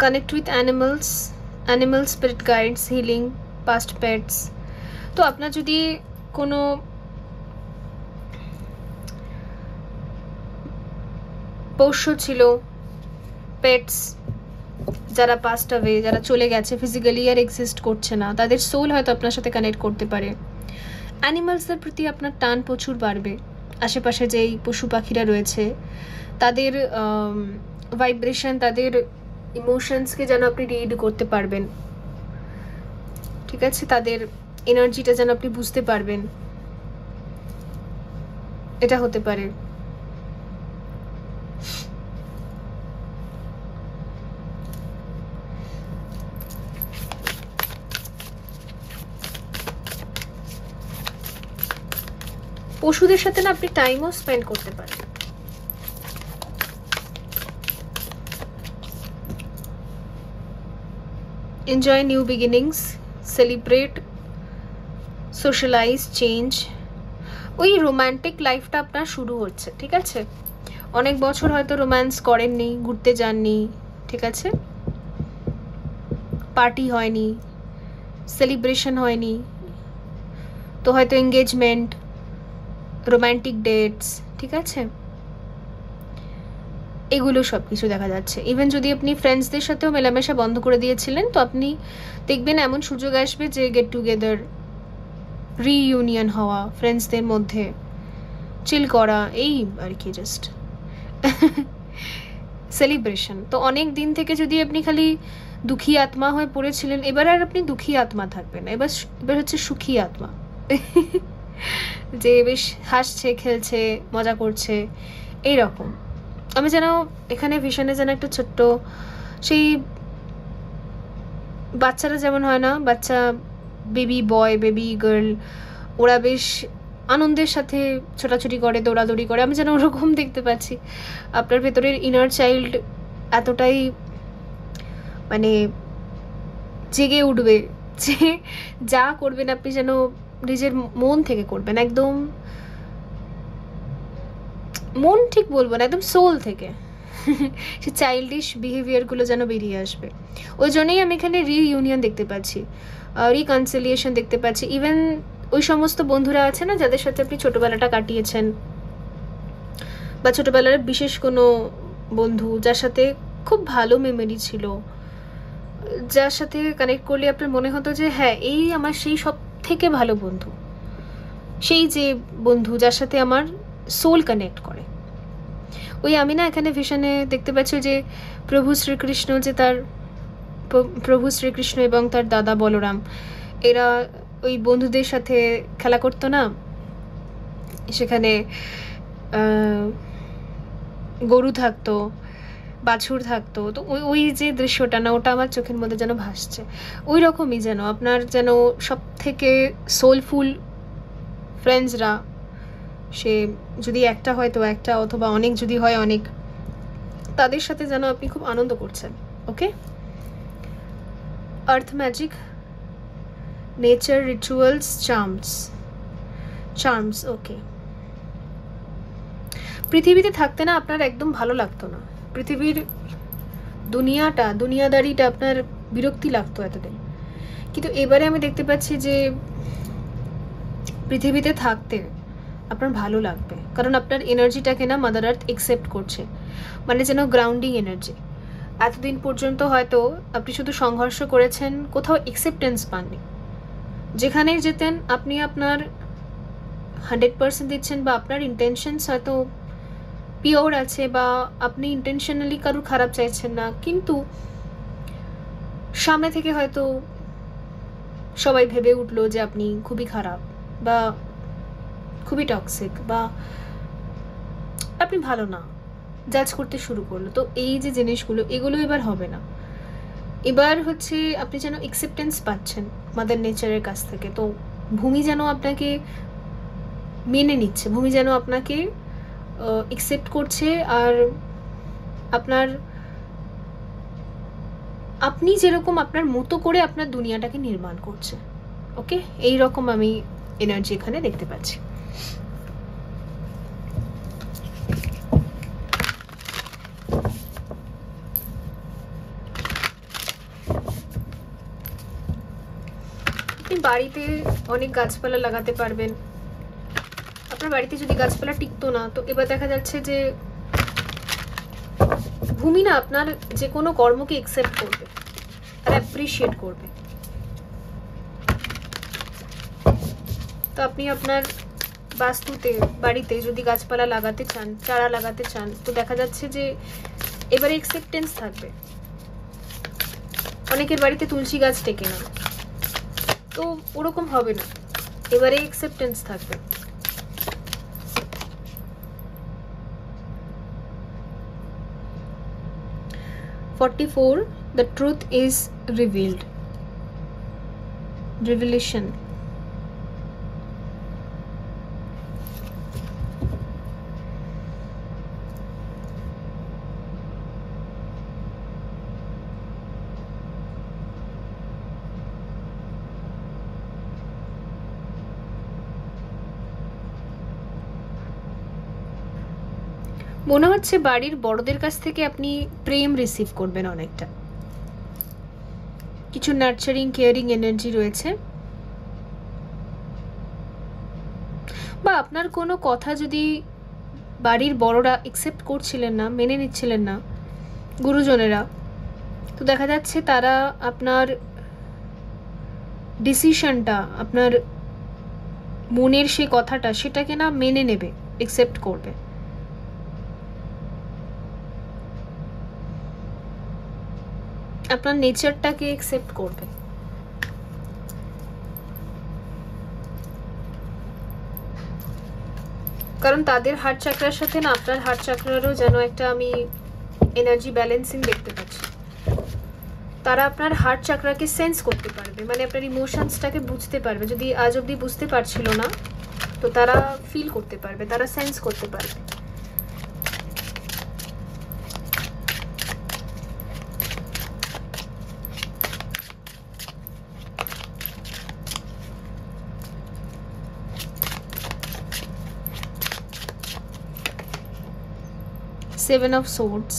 connect with animals, spirit guides, healing, past pets. তো আপনার যদি কোনো পোষ্য ছিল, পেটস যারা পাস্ট অ্যাওয়ে, যারা চলে গেছে, ফিজিক্যালি আর এক্সিস্ট করছে না, তাদের সোল হয়তো আপনার সাথে কানেক্ট করতে পারে। অ্যানিমালসদের প্রতি আপনার টান প্রচুর বাড়বে। আশেপাশে যেই পশু পাখিরা রয়েছে তাদের ভাইব্রেশন, তাদের ইমোশনসকে যেন আপনি রিড করতে পারবেন, ঠিক আছে, তাদের এনার্জিটা যেন আপনি বুঝতে পারবেন, এটা হতে পারে। পশুদের সাথে না আপনি টাইমও স্পেন্ড করতে পারেন। Enjoy new beginnings, celebrate, socialise, change. ওই রোম্যান্টিক লাইফটা আপনার শুরু হচ্ছে, ঠিক আছে, অনেক বছর হয়তো রোম্যান্স করেননি, ঘুরতে যাননি, ঠিক আছে, পার্টি হয়নি, সেলিব্রেশন হয়নি, তো হয়তো এঙ্গেজমেন্ট, রোম্যান্টিক ডেটস, ঠিক আছে, এগুলো সব কিছু দেখা যাচ্ছে। ইভেন যদি আপনি ফ্রেন্ডসদের সাথেও মেলামেশা বন্ধ করে দিয়েছিলেন, তো আপনি দেখবেন এমন সুযোগ আসবে যে গেট টুগেদার, রিইউনিয়ন হওয়া, ফ্রেন্ডসদের মধ্যে চিল করা, এই আর কি, জাস্ট সেলিব্রেশন। তো অনেক দিন থেকে যদি আপনি খালি দুঃখী আত্মা হয়ে পড়েছিলেন, এবার আর আপনি দুঃখী আত্মা থাকবেন না, এবার হচ্ছে সুখী আত্মা যে বেশ হাসছে, খেলছে, মজা করছে, এইরকম। আমি যেন এখানে ভিশনে যেন একটা ছোট্ট সেই বাচ্চারা যেমন হয় না, বাচ্চা বেবি বয়, বেবি গার্ল, ওরা বেশ আনন্দের সাথে ছোটাছুটি করে, দৌড়াদৌড়ি করে, আমি যেন ওরকম দেখতে পাচ্ছি। আপনার ভেতরের ইনার চাইল্ড এতটাই মানে জেগে উঠবে যে যা করবেন আপনি যেন নিজের মন থেকে করবেন, একদম মন ঠিক বলবো না, একদম সোল থেকে সে চাইল্ডিশ বিহেভিয়ারগুলো যেন বেরিয়ে আসবে। ওই জন্যই আমি এখানে রিইউনিয়ন দেখতে পাচ্ছি, রিকনসিলিয়েশন দেখতে পাচ্ছি। ইভেন ওই সমস্ত বন্ধুরা আছে না যাদের সাথে আপনি ছোটোবেলাটা কাটিয়েছেন, বা ছোটোবেলার বিশেষ কোনো বন্ধু যার সাথে খুব ভালো মেমোরি ছিল, যার সাথে কানেক্ট করলে আপনার মনে হতো যে হ্যাঁ এই আমার সেই সব থেকে ভালো বন্ধু, সেই যে বন্ধু যার সাথে আমার সোল কানেক্ট করে। ওই আমি না এখানে ভিশনে দেখতে পাচ্ছি যে প্রভু শ্রীকৃষ্ণ এবং তার দাদা বলরাম, এরা ওই বন্ধুদের সাথে খেলা করতো না, সেখানে গরু থাকতো, বাছুর থাকতো, তো ওই যে দৃশ্যটা না, ওটা আমার চোখের মধ্যে যেন ভাসছে। ওই রকমই যেন আপনার যেন সব থেকে সোলফুল ফ্রেন্ডসরা, সে যদি একটা হয় তো একটা, অথবা অনেক যদি হয় অনেক, তাদের সাথে যেন আপনি খুব আনন্দ করছেন। ওকে, আর্থ ম্যাজিক, নেচার, রিচুয়ালস, চার্মস। ওকে, পৃথিবীতে থাকতে না আপনার একদম ভালো লাগতো না, পৃথিবীর দুনিয়াদারিটা আপনার বিরক্তি লাগতো এতদিন, কিন্তু এবারে আমি দেখতে পাচ্ছি যে পৃথিবীতে থাকতে আপনার ভালো লাগবে, কারণ আপনার এনার্জিটাকে না মাদার আর্থ একসেপ্ট করছে, মানে যেন গ্রাউন্ডিং এনার্জি। এতদিন পর্যন্ত হয়তো আপনি শুধু সংঘর্ষ করেছেন, কোথাও একসেপ্টেন্স পাননি, যেখানে যেতেন আপনি আপনার 100% দিচ্ছেন, বা আপনার ইন্টেনশনস হয়তো পিওর আছে, বা আপনি ইন্টেনশনালি কারোর খারাপ চাইছেন না, কিন্তু সামনে থেকে হয়তো সবাই ভেবে উঠলো যে আপনি খুবই খারাপ, বা খুবই টক্সিক, বা আপনি ভালো না, জাজ করতে শুরু করলো। তো এই যে জিনিসগুলো, এগুলো এবার হবে না। এবার হচ্ছে আপনি যেন অ্যাকসেপ্টেন্স পাচ্ছেন মাদার নেচারের কাছ থেকে। তো ভূমি যেন আপনাকে মেনে নিচ্ছে, ভূমি যেন আপনাকে অ্যাকসেপ্ট করছে, আর আপনি যেরকম আপনার মতো করে আপনার দুনিয়াটাকে নির্মাণ করছে। ওকে, এই রকম আমি এনার্জি এখানে দেখতে পাচ্ছি। আপনি বাড়িতে অনেক গাছপালা লাগাতে পারবেন। আপনার বাড়িতে যদি গাছপালা টিকতো না, তো এবার দেখা যাচ্ছে যে ভূমি না আপনার যে কোনো কর্মকে অ্যাকসেপ্ট করবে আর অ্যাপ্রিশিয়েট করবে। তো আপনি আপনার বাস্তুতে বাড়িতে যদি গাছপালা লাগাতে চান, চারা লাগাতে চান, তো দেখা যাচ্ছে যে এবারে অ্যাকসেপ্টেন্স থাকবে। অনেকের বাড়িতে তুলসী গাছ টেকে না, তো ওরকম হবে না, এবারে অ্যাকসেপ্টেন্স থাকবে। (44) The truth is revealed. Revelation. মনে হচ্ছে বাড়ির বড়দের কাছ থেকে আপনি প্রেম রিসিভ করবেন অনেকটা, কিছু নার্চারিং কেয়ারিং এনার্জি রয়েছে, বা আপনার কোনো কথা যদি বাড়ির বড়রা অ্যাকসেপ্ট করছিলেন না, মেনে নিচ্ছিলেন না, গুরুজনেরা, তো দেখা যাচ্ছে তারা আপনার ডিসিশনটা, আপনার মনের সেই কথাটা, সেটাকে না মেনে নেবে, অ্যাকসেপ্ট করবে। আপনার নেচারটাকে অ্যাকসেপ্ট করবে। কারণ তাদের হার্ট চাকরার সাথে না আপনার হার্ট চাকরারও যেন একটা আমি এনার্জি ব্যালেন্সিং দেখতে পাচ্ছি। তারা আপনার হার্ট চাকরাকে সেন্স করতে পারবে, মানে আপনার ইমোশনসটাকে বুঝতে পারবে। যদি আজ অবধি বুঝতে পারছিল না, তো তারা ফিল করতে পারবে, তারা সেন্স করতে পারবে। Seven of Swords.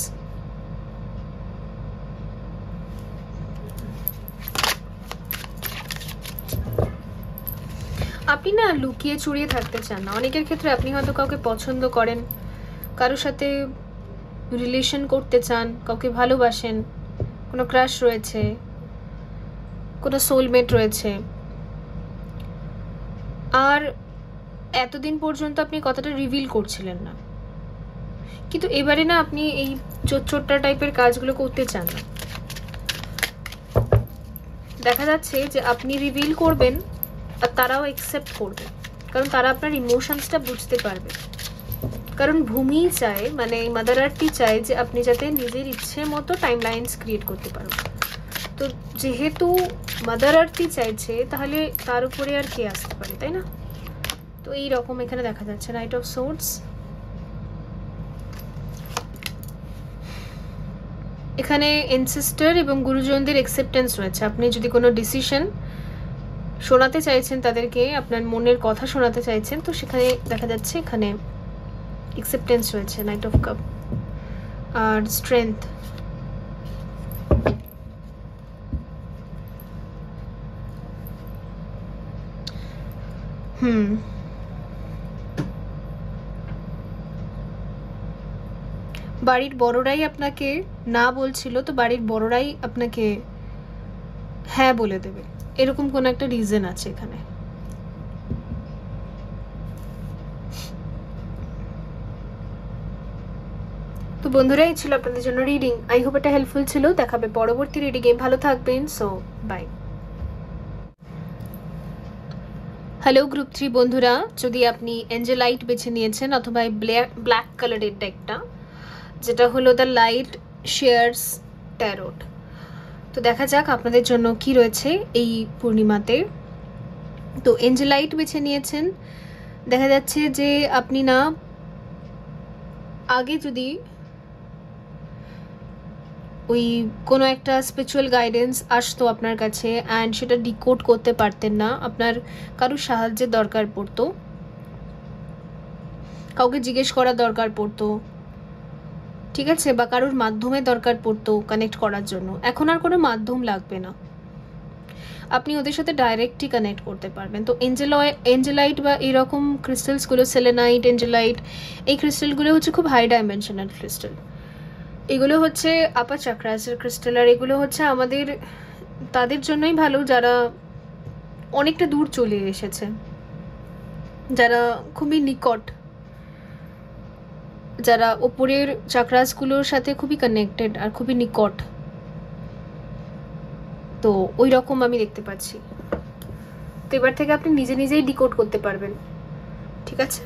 আপনি না লুকিয়ে চুরিয়ে থাকতে চান না। অনেকের ক্ষেত্রে আপনি হয়তো কাউকে পছন্দ করেন, কারোর সাথে রিলেশন করতে চান, কাউকে ভালোবাসেন, কোনো ক্রাশ রয়েছে, কোনো সোলমেট রয়েছে, আর এতদিন পর্যন্ত আপনি কথাটা রিভিল করছিলেন না, কিন্তু এবারে না আপনি এই চোটচোট্টা টাইপের কাজগুলো করতে চান না। দেখা যাচ্ছে যে আপনি রিভিল করবেন আর তারাও অ্যাকসেপ্ট করবে, কারণ তারা আপনার ইমোশনসটা বুঝতে পারবে। কারণ ভূমি চায়, মানে মাদার আর্থই চায় যে আপনি যাতে নিজের ইচ্ছে মতো টাইম লাইন্স ক্রিয়েট করতে পারো। তো যেহেতু মাদার আর্থই চাইছে, তাহলে তার উপরে আর কে আসতে পারে, তাই না? তো এই রকম এখানে দেখা যাচ্ছে নাইট অফ সোর্ডস। এখানে এনসেস্টর এবং গুরুজনদের অ্যাকসেপ্টেন্স রয়েছে। আপনি যদি কোনো ডিসিশন শোনাতে চাইছেন তাদেরকে, আপনার মনের কথা শোনাতে চাইছেন, তো সেখানে দেখা যাচ্ছে এখানে অ্যাকসেপ্টেন্স রয়েছে, নাইট অফ কাপ আর স্ট্রেংথ। বাড়ির বড়রাই আপনাকে না বলছিল, তো বাড়ির বড়রাই আপনাকে হ্যাঁ বলে দেবে, এরকম কোন একটা রিজন আছে এখানে। তো বন্ধুরা, এই ছিল আপনাদের জন্য রিডিং। আই হোপ এটা হেল্পফুল ছিল। দেখাবে পরবর্তী রিডিংয়ে। ভালো থাকবেন। So by. হ্যালো গ্রুপ 3 বন্ধুরা, যদি আপনি এঞ্জেলাইট বেছে নিয়েছেন অথবা ব্ল্যাক কালারের ডেকটা, যেটা হলো দ্য লাইট শেয়ার্স ট্যারোট, তো দেখা যাক আপনাদের জন্য কি রয়েছে এই পূর্ণিমাতে। তো এঞ্জেলাইট বেছে নিয়েছেন, দেখা যাচ্ছে যে আপনি না আগে যদি ওই কোনো একটা স্পিরিচুয়াল গাইডেন্স আসতো আপনার কাছে অ্যান্ড সেটা ডিকোড করতে পারতেন না, আপনার কারোর সাহায্যের দরকার পড়তো, কাউকে জিজ্ঞেস করার দরকার পড়তো, ঠিক আছে, বা কারোর মাধ্যমে দরকার পড়তো কানেক্ট করার জন্য, এখন আর কোনো মাধ্যম লাগবে না, আপনি ওদের সাথে ডাইরেক্টই কানেক্ট করতে পারবেন। তো এঞ্জেলাইট বা এরকম ক্রিস্টালসগুলো, সেলেনাইট, এঞ্জেলাইট, এই ক্রিস্টালগুলো হচ্ছে খুব হাই ডাইমেনশনাল ক্রিস্টাল। এগুলো হচ্ছে আপার চাকরাসের ক্রিস্টাল, আর এগুলো হচ্ছে আমাদের তাদের জন্যই ভালো যারা অনেকটা দূর চলে এসেছে, যারা খুবই নিকট, যারা ওপরের চাকরাসগুলোর সাথে খুবই কানেক্টেড আর খুবই নিকট। তো ওই রকম আমি দেখতে পাচ্ছি। তো এবার থেকে আপনি নিজে নিজেই ডিকোড করতে পারবেন, ঠিক আছে।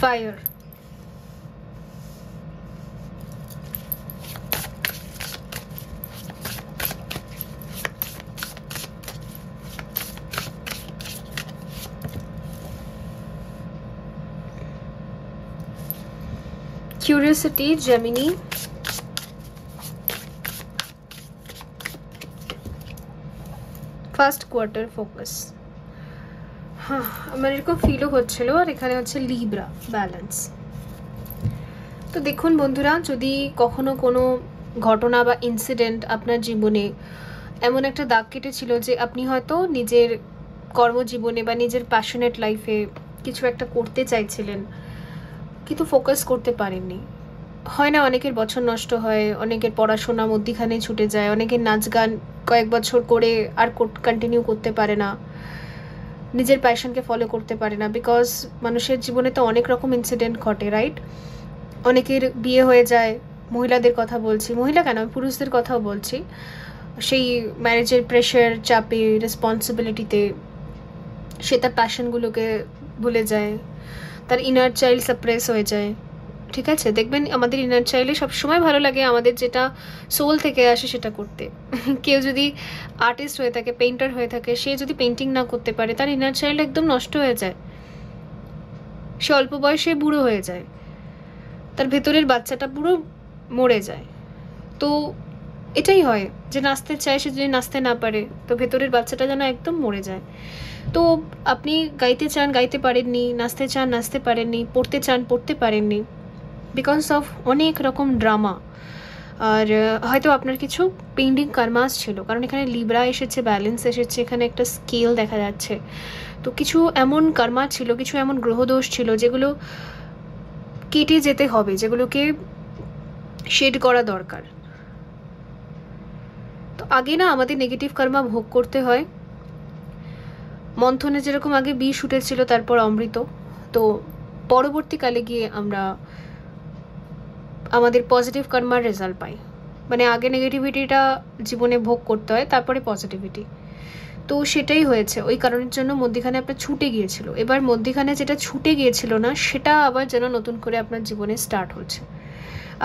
Fire. Curiosity, Gemini. First quarter focus. হ্যাঁ, আমার এরকম ফিলও হচ্ছিল। আর এখানে হচ্ছে লিব্রা, ব্যালেন্স। তো দেখুন বন্ধুরা, যদি কখনো কোনো ঘটনা বা ইনসিডেন্ট আপনার জীবনে এমন একটা দাগ কেটেছিল যে আপনি হয়তো নিজের কর্মজীবনে বা নিজের প্যাশনেট লাইফে কিছু একটা করতে চাইছিলেন কিন্তু ফোকাস করতে পারেননি, হয় না, অনেকের বছর নষ্ট হয়, অনেকের পড়াশোনা মধ্যিখানে ছুটে যায়, অনেকের নাচ গান কয়েক বছর করে আর কন্টিনিউ করতে পারে না, নিজের প্যাশনকে ফলো করতে পারে না, বিকজ মানুষের জীবনে তো অনেক রকম ইনসিডেন্ট ঘটে, রাইট? অনেকের বিয়ে হয়ে যায়, মহিলাদের কথা বলছি, মহিলা কেন, পুরুষদের কথাও বলছি, সেই ম্যারেজের প্রেশার, চাপে, রেসপন্সিবিলিটিতে সে তার প্যাশনগুলোকে ভুলে যায়, তার ইনার চাইল্ড সাপ্রেস হয়ে যায়, ঠিক আছে? দেখবেন আমাদের ইনার চাইল্ডে সবসময় ভালো লাগে আমাদের যেটা সোল থেকে আসে সেটা করতে। কেউ যদি আর্টিস্ট হয়ে থাকে, পেইন্টার হয়ে থাকে, সে যদি পেন্টিং না করতে পারে তার ইনার চাইল্ড একদম নষ্ট হয়ে যায়, সে অল্প বয়সে বুড়ো হয়ে যায়, তার ভেতরের বাচ্চাটা পুরো মরে যায়। তো এটাই হয় যে নাচতে চায়, সে যদি নাচতে না পারে তো ভেতরের বাচ্চাটা যেন একদম মরে যায়। তো আপনি গাইতে চান, গাইতে পারেননি, নাচতে চান, নাচতে পারেননি, পড়তে চান, পড়তে পারেননি, বিকজ অফ অনেক রকম ড্রামা। আর হয়তো আপনার কিছু পেন্ডিং কর্মাস ছিল, কারণ এখানে লিব্রা এসেছে, ব্যালেন্স এসেছে, এখানে একটা স্কেল দেখা যাচ্ছে। তো কিছু এমন কর্মা ছিল, কিছু এমন গ্রহদোষ ছিল যেগুলো কেটে যেতে হবে, যেগুলোকে শেড করা দরকার। তো আগে না আমাদের নেগেটিভ কর্মা ভোগ করতে হয়, মন্থনে যেরকম আগে বিষ উঠেছিল তারপর অমৃত, তো পরবর্তীকালে গিয়ে আমরা আমাদের পজিটিভ কর্মার রেজাল্ট পাই। মানে আগে নেগেটিভিটিটা জীবনে ভোগ করতে হয়, তারপরে পজিটিভিটি। তো সেটাই হয়েছে, ওই কারণের জন্য মধ্যিখানে আপনার ছুটে গিয়েছিল। এবার মধ্যিখানে যেটা ছুটে গিয়েছিল না সেটা আবার যেন নতুন করে আপনার জীবনে স্টার্ট হচ্ছে,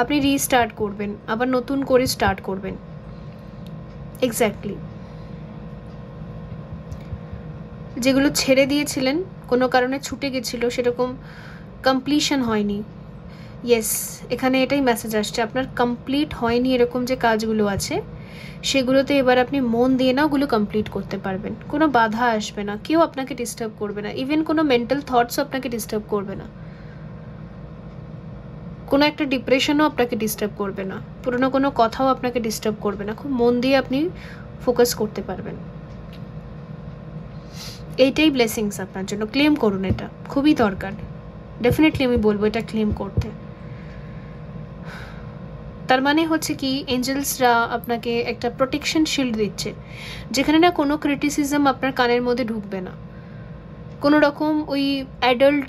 আপনি রিস্টার্ট করবেন, আবার নতুন করে স্টার্ট করবেন। এক্স্যাক্টলি। যেগুলো ছেড়ে দিয়েছিলেন, কোনো কারণে ছুটে গেছিলো, সেরকম কমপ্লিশন হয়নি। ইয়েস, এখানে এটাই মেসেজ আসছে, আপনার কমপ্লিট হয়নি এরকম যে কাজগুলো আছে সেগুলোতে এবার আপনি মন দিয়ে না ওগুলো কমপ্লিট করতে পারবেন। কোনো বাধা আসবে না, কেউ আপনাকে ডিস্টার্ব করবে না, ইভেন কোনো মেন্টাল থটসও আপনাকে ডিস্টার্ব করবে না, কোনো একটা ডিপ্রেশনও আপনাকে ডিস্টার্ব করবে না, পুরনো কোনো কথাও আপনাকে ডিস্টার্ব করবে না, খুব মন দিয়ে আপনি ফোকাস করতে পারবেন। এইটাই ব্লেসিংস আপনার জন্য, ক্লেম করুন, এটা খুবই দরকার। ডেফিনেটলি আমি বলবো এটা ক্লেম করতে। তার মানে হচ্ছে কি, এঞ্জেলসরা আপনাকে একটা প্রোটেকশন শিল্ড দিচ্ছে, যেখানে না কোনো ক্রিটিসিজম আপনার কানের মধ্যে ঢুকবে না, কোনো রকম ওই অ্যাডাল্ট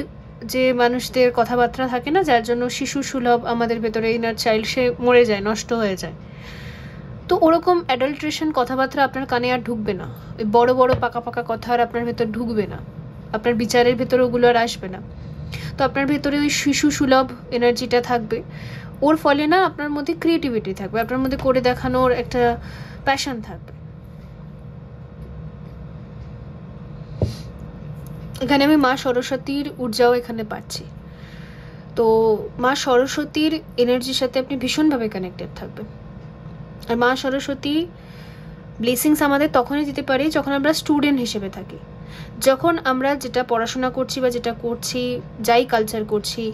যে মানুষদের কথাবার্তা থাকে না, যার জন্য শিশু সুলভ আমাদের ভেতরে ইনার চাইল্ড, সে মরে যায়, নষ্ট হয়ে যায়, তো ওরকম অ্যাডাল্ট্রেশন কথাবার্তা আপনার কানে আর ঢুকবে না, ওই বড় বড় পাকা পাকা কথা আর আপনার ভেতর ঢুকবে না, আপনার বিচারের ভেতরে ওগুলো আর আসবে না। তো আপনার ভেতরে ওই শিশু সুলভ এনার্জিটা থাকবে, ওর ফলে না আপনার মধ্যে ক্রিয়েটিভিটি থাকবে, আপনার মধ্যে করে দেখানোর একটা প্যাশন থাকবে। এখানে আমি মা সরস্বতীর ঊর্জাও এখানে পাচ্ছি, তো মা সরস্বতীর এনার্জির সাথে আপনি ভীষণভাবে কানেক্টেড থাকবেন। আর মা সরস্বতী ব্লেসিংস আমাদের তখনই দিতে পারে যখন আমরা স্টুডেন্ট হিসেবে থাকি, যখন আমরা যেটা পড়াশোনা করছি বা যেটা করছি, যাই কালচার করছি,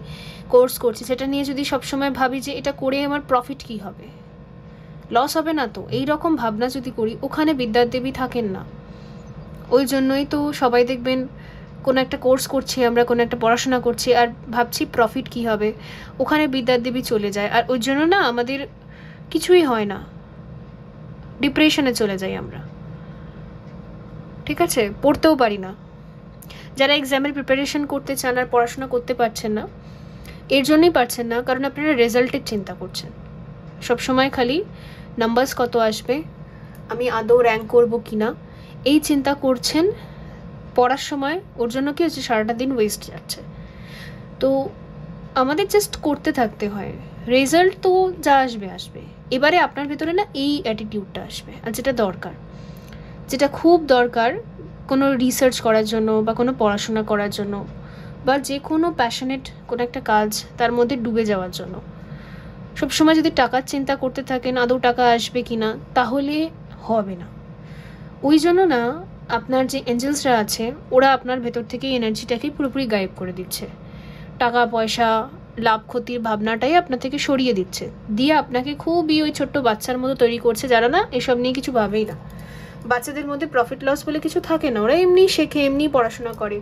কোর্স করছি, সেটা নিয়ে যদি সবসময় ভাবি যে এটা করে আমার প্রফিট কী হবে, লস হবে না তো, এই রকম ভাবনা যদি করি, ওখানে বিদ্যাদেবী থাকেন না। ওই জন্যই তো সবাই দেখবেন কোনো একটা কোর্স করছি আমরা, কোনো একটা পড়াশোনা করছি আর ভাবছি প্রফিট কী হবে, ওখানে বিদ্যাদেবী চলে যায়, আর ওই জন্য না আমাদের কিছুই হয় না, ডিপ্রেশনে চলে যাই আমরা, ঠিক আছে, পড়তেও পারি না। যারা এক্সামের প্রিপারেশন করতে চান আর পড়াশোনা করতে পারছেন না, এর জন্যই পারছেন না কারণ আপনারা রেজাল্টের চিন্তা করছেন সবসময়, খালি নাম্বারস কত আসবে, আমি আদৌ র্যাঙ্ক করবো কি না, এই চিন্তা করছেন পড়ার সময়। ওর জন্য কি হচ্ছে, সারাটা দিন ওয়েস্ট যাচ্ছে। তো আমাদের জাস্ট করতে থাকতে হয়, রেজাল্ট তো যা আসবে আসবে। এবারে আপনার ভেতরে না এই অ্যাটিটিউডটা আসবে, আর যেটা দরকার, যেটা খুব দরকার কোনো রিসার্চ করার জন্য বা কোনো পড়াশোনা করার জন্য বা যে কোনো প্যাশনেট কোনো একটা কাজ তার মধ্যে ডুবে যাওয়ার জন্য, সবসময় যদি টাকার চিন্তা করতে থাকেন আদৌ টাকা আসবে কি না, তাহলে হবে না। ওই জন্য না আপনার যে এঞ্জেলসরা আছে ওরা আপনার ভেতর থেকে এনার্জিটাকে পুরোপুরি গায়েব করে দিচ্ছে, টাকা পয়সা লাভ ক্ষতির ভাবনাটাই আপনার থেকে সরিয়ে দিচ্ছে, দিয়ে আপনাকে খুবই ওই ছোট্ট বাচ্চার মতো তৈরি করছে, যারা না এসব নিয়ে কিছু ভাবেই না। বাচ্চাদের মধ্যে প্রফিট লস বলে কিছু থাকে না, ওরা এমনি শেখে, এমনি পড়াশোনা করে।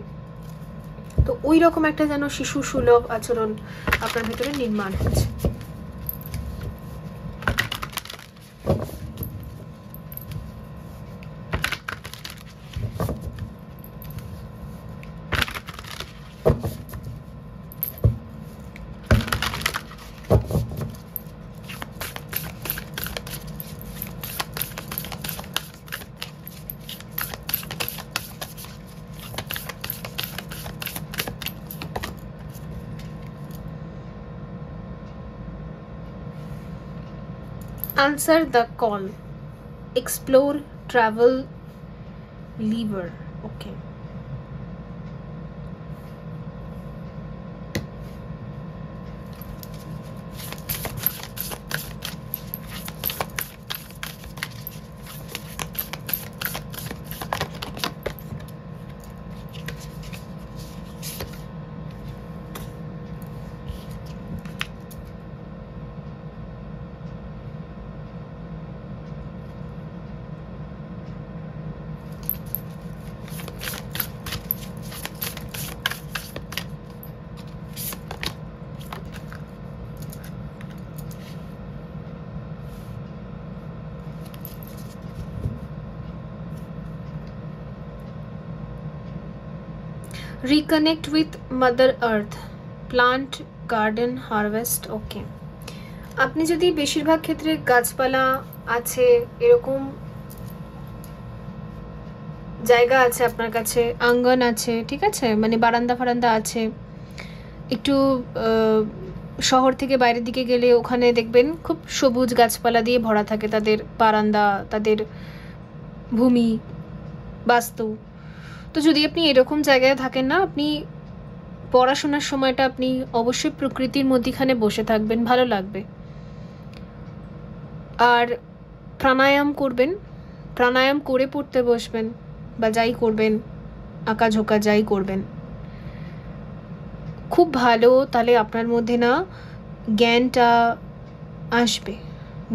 তো ওই রকম একটা যেন শিশু সুলভ আচরণ আপনার ভেতরে নির্মাণ হচ্ছে। Answer the call, explore, travel, lever. Okay. Reconnect with Mother Earth, plant, garden, harvest. Okay. আপনি যদি বেশিরভাগ ক্ষেত্রে গাছপালা আছে এরকম জায়গা আছে আপনার কাছে, আঙ্গন আছে, ঠিক আছে, মানে বারান্দা ফারান্দা আছে, একটু শহর থেকে বাইরের দিকে গেলে ওখানে দেখবেন খুব সবুজ গাছপালা দিয়ে ভরা থাকে তাদের বারান্দা, তাদের ভূমি, বাস্তু। তো তো যদি আপনি এরকম জায়গায় থাকেন না, আপনি পড়াশোনার সময়টা আপনি অবশ্যই প্রকৃতির মধ্যখানে বসে থাকবেন, ভালো লাগবে। আর প্রাণায়াম করবেন, প্রাণায়াম করে পড়তে বসবেন বা যাই করবেন, আঁকা ঝোঁকা যাই করবেন, খুব ভালো। তাহলে আপনার মধ্যে না জ্ঞানটা আসবে,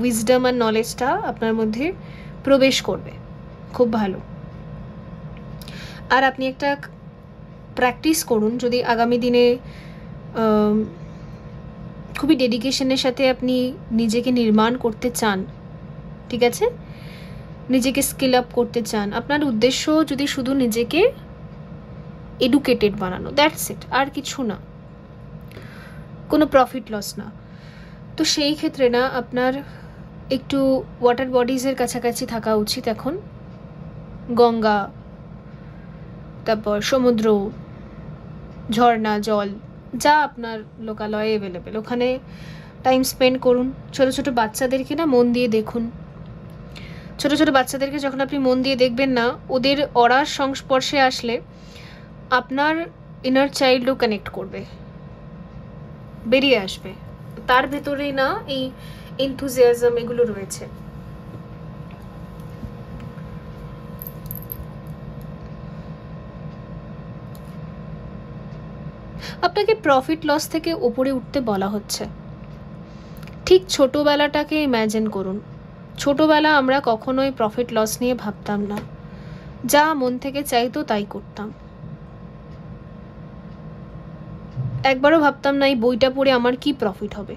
উইজডম আর নলেজটা আপনার মধ্যে প্রবেশ করবে, খুব ভালো। আর আপনি একটা প্র্যাকটিস করুন, যদি আগামী দিনে খুবই ডেডিকেশনের সাথে আপনি নিজেকে নির্মাণ করতে চান, ঠিক আছে, নিজেকে স্কিল আপ করতে চান, আপনার উদ্দেশ্য যদি শুধু নিজেকে এডুকেটেড বানানো, দ্যাটস ইট, আর কিছু না, কোনো প্রফিট লস না, তো সেই ক্ষেত্রে না আপনার একটু ওয়াটার বডিজের কাছাকাছি থাকা উচিত এখন। গঙ্গা, তারপর সমুদ্র, ঝর্ণা, জল, যা আপনার লোকালয়ে অ্যাভেলেবেল, ওখানে টাইম স্পেন্ড করুন। ছোটো ছোটো বাচ্চাদেরকে না মন দিয়ে দেখুন। ছোটো ছোটো বাচ্চাদেরকে যখন আপনি মন দিয়ে দেখবেন না, ওদের অরার সংস্পর্শে আসলে আপনার ইনার চাইল্ডও কানেক্ট করবে, বেরিয়ে আসবে, তার ভেতরেই না এই এনথুজিয়াজম এগুলো রয়েছে। আপনাকে প্রফিট লস থেকে উপরে উঠতে বলা হচ্ছে। ঠিক ছোটোবেলাটাকে ইম্যাজিন করুন। ছোটোবেলা আমরা কখনোই প্রফিট লস নিয়ে ভাবতাম না, যা মন থেকে চাইতো তাই করতাম। একবারও ভাবতাম না এই বইটা পড়ে আমার কি প্রফিট হবে,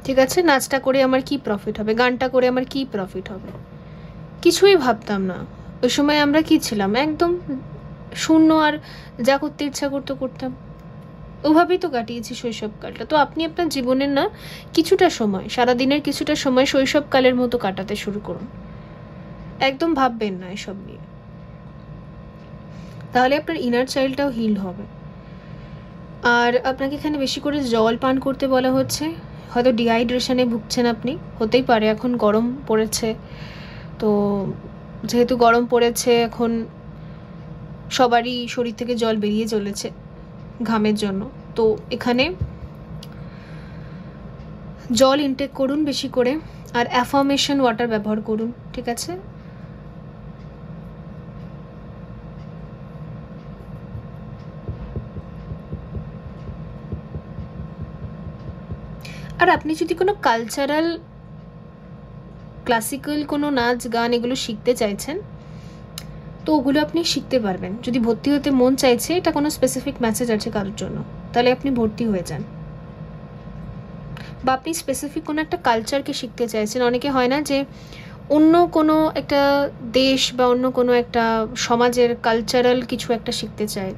ঠিক আছে, নাচটা করে আমার কি প্রফিট হবে, গানটা করে আমার কি প্রফিট হবে, কিছুই ভাবতাম না। ওই সময় আমরা কি ছিলাম, একদম শূন্য, আর যা করতে ইচ্ছা করতো করতাম, ওভাবেই তো কাটিয়েছি শৈশবকালটা। তো আপনি আপনার জীবনের না কিছুটা সময়, সারাদিনের কিছুটা সময় শৈশবকালের মতো কাটাতে শুরু করুন, একদম ভাববেন না এসব নিয়ে, তাহলে আপনার ইনার চাইল্ডটাও হিল হবে। আর আপনাকে এখানে বেশি করে জল পান করতে বলা হচ্ছে। হয়তো ডিহাইড্রেশনে ভুগছেন আপনি, হতেই পারে, এখন গরম পড়েছে, তো যেহেতু গরম পড়েছে এখন সবারই শরীর থেকে জল বেরিয়ে চলেছে ঘামের জন্য, তো এখানে জল ইনটেক করুন বেশি করে, আর অ্যাফার্মেশন ওয়াটার ব্যবহার করুন, ঠিক আছে। আর আপনি যদি কোনো কালচারাল ক্লাসিক্যাল কোনো নাচ গান এগুলো শিখতে চাইছেন, তো ওগুলো আপনি শিখতে পারবেন। যদি ভর্তি হতে মন চাইছে, এটা কোনো স্পেসিফিক মেসেজ আছে কারোর জন্য, তাহলে আপনি ভর্তি হয়ে যান। বা আপনি স্পেসিফিক কোনো একটা কালচারকে শিখতে চাইছেন, অনেকে হয় না যে অন্য কোনো একটা দেশ বা অন্য কোনো একটা সমাজের কালচারাল কিছু একটা শিখতে চায়,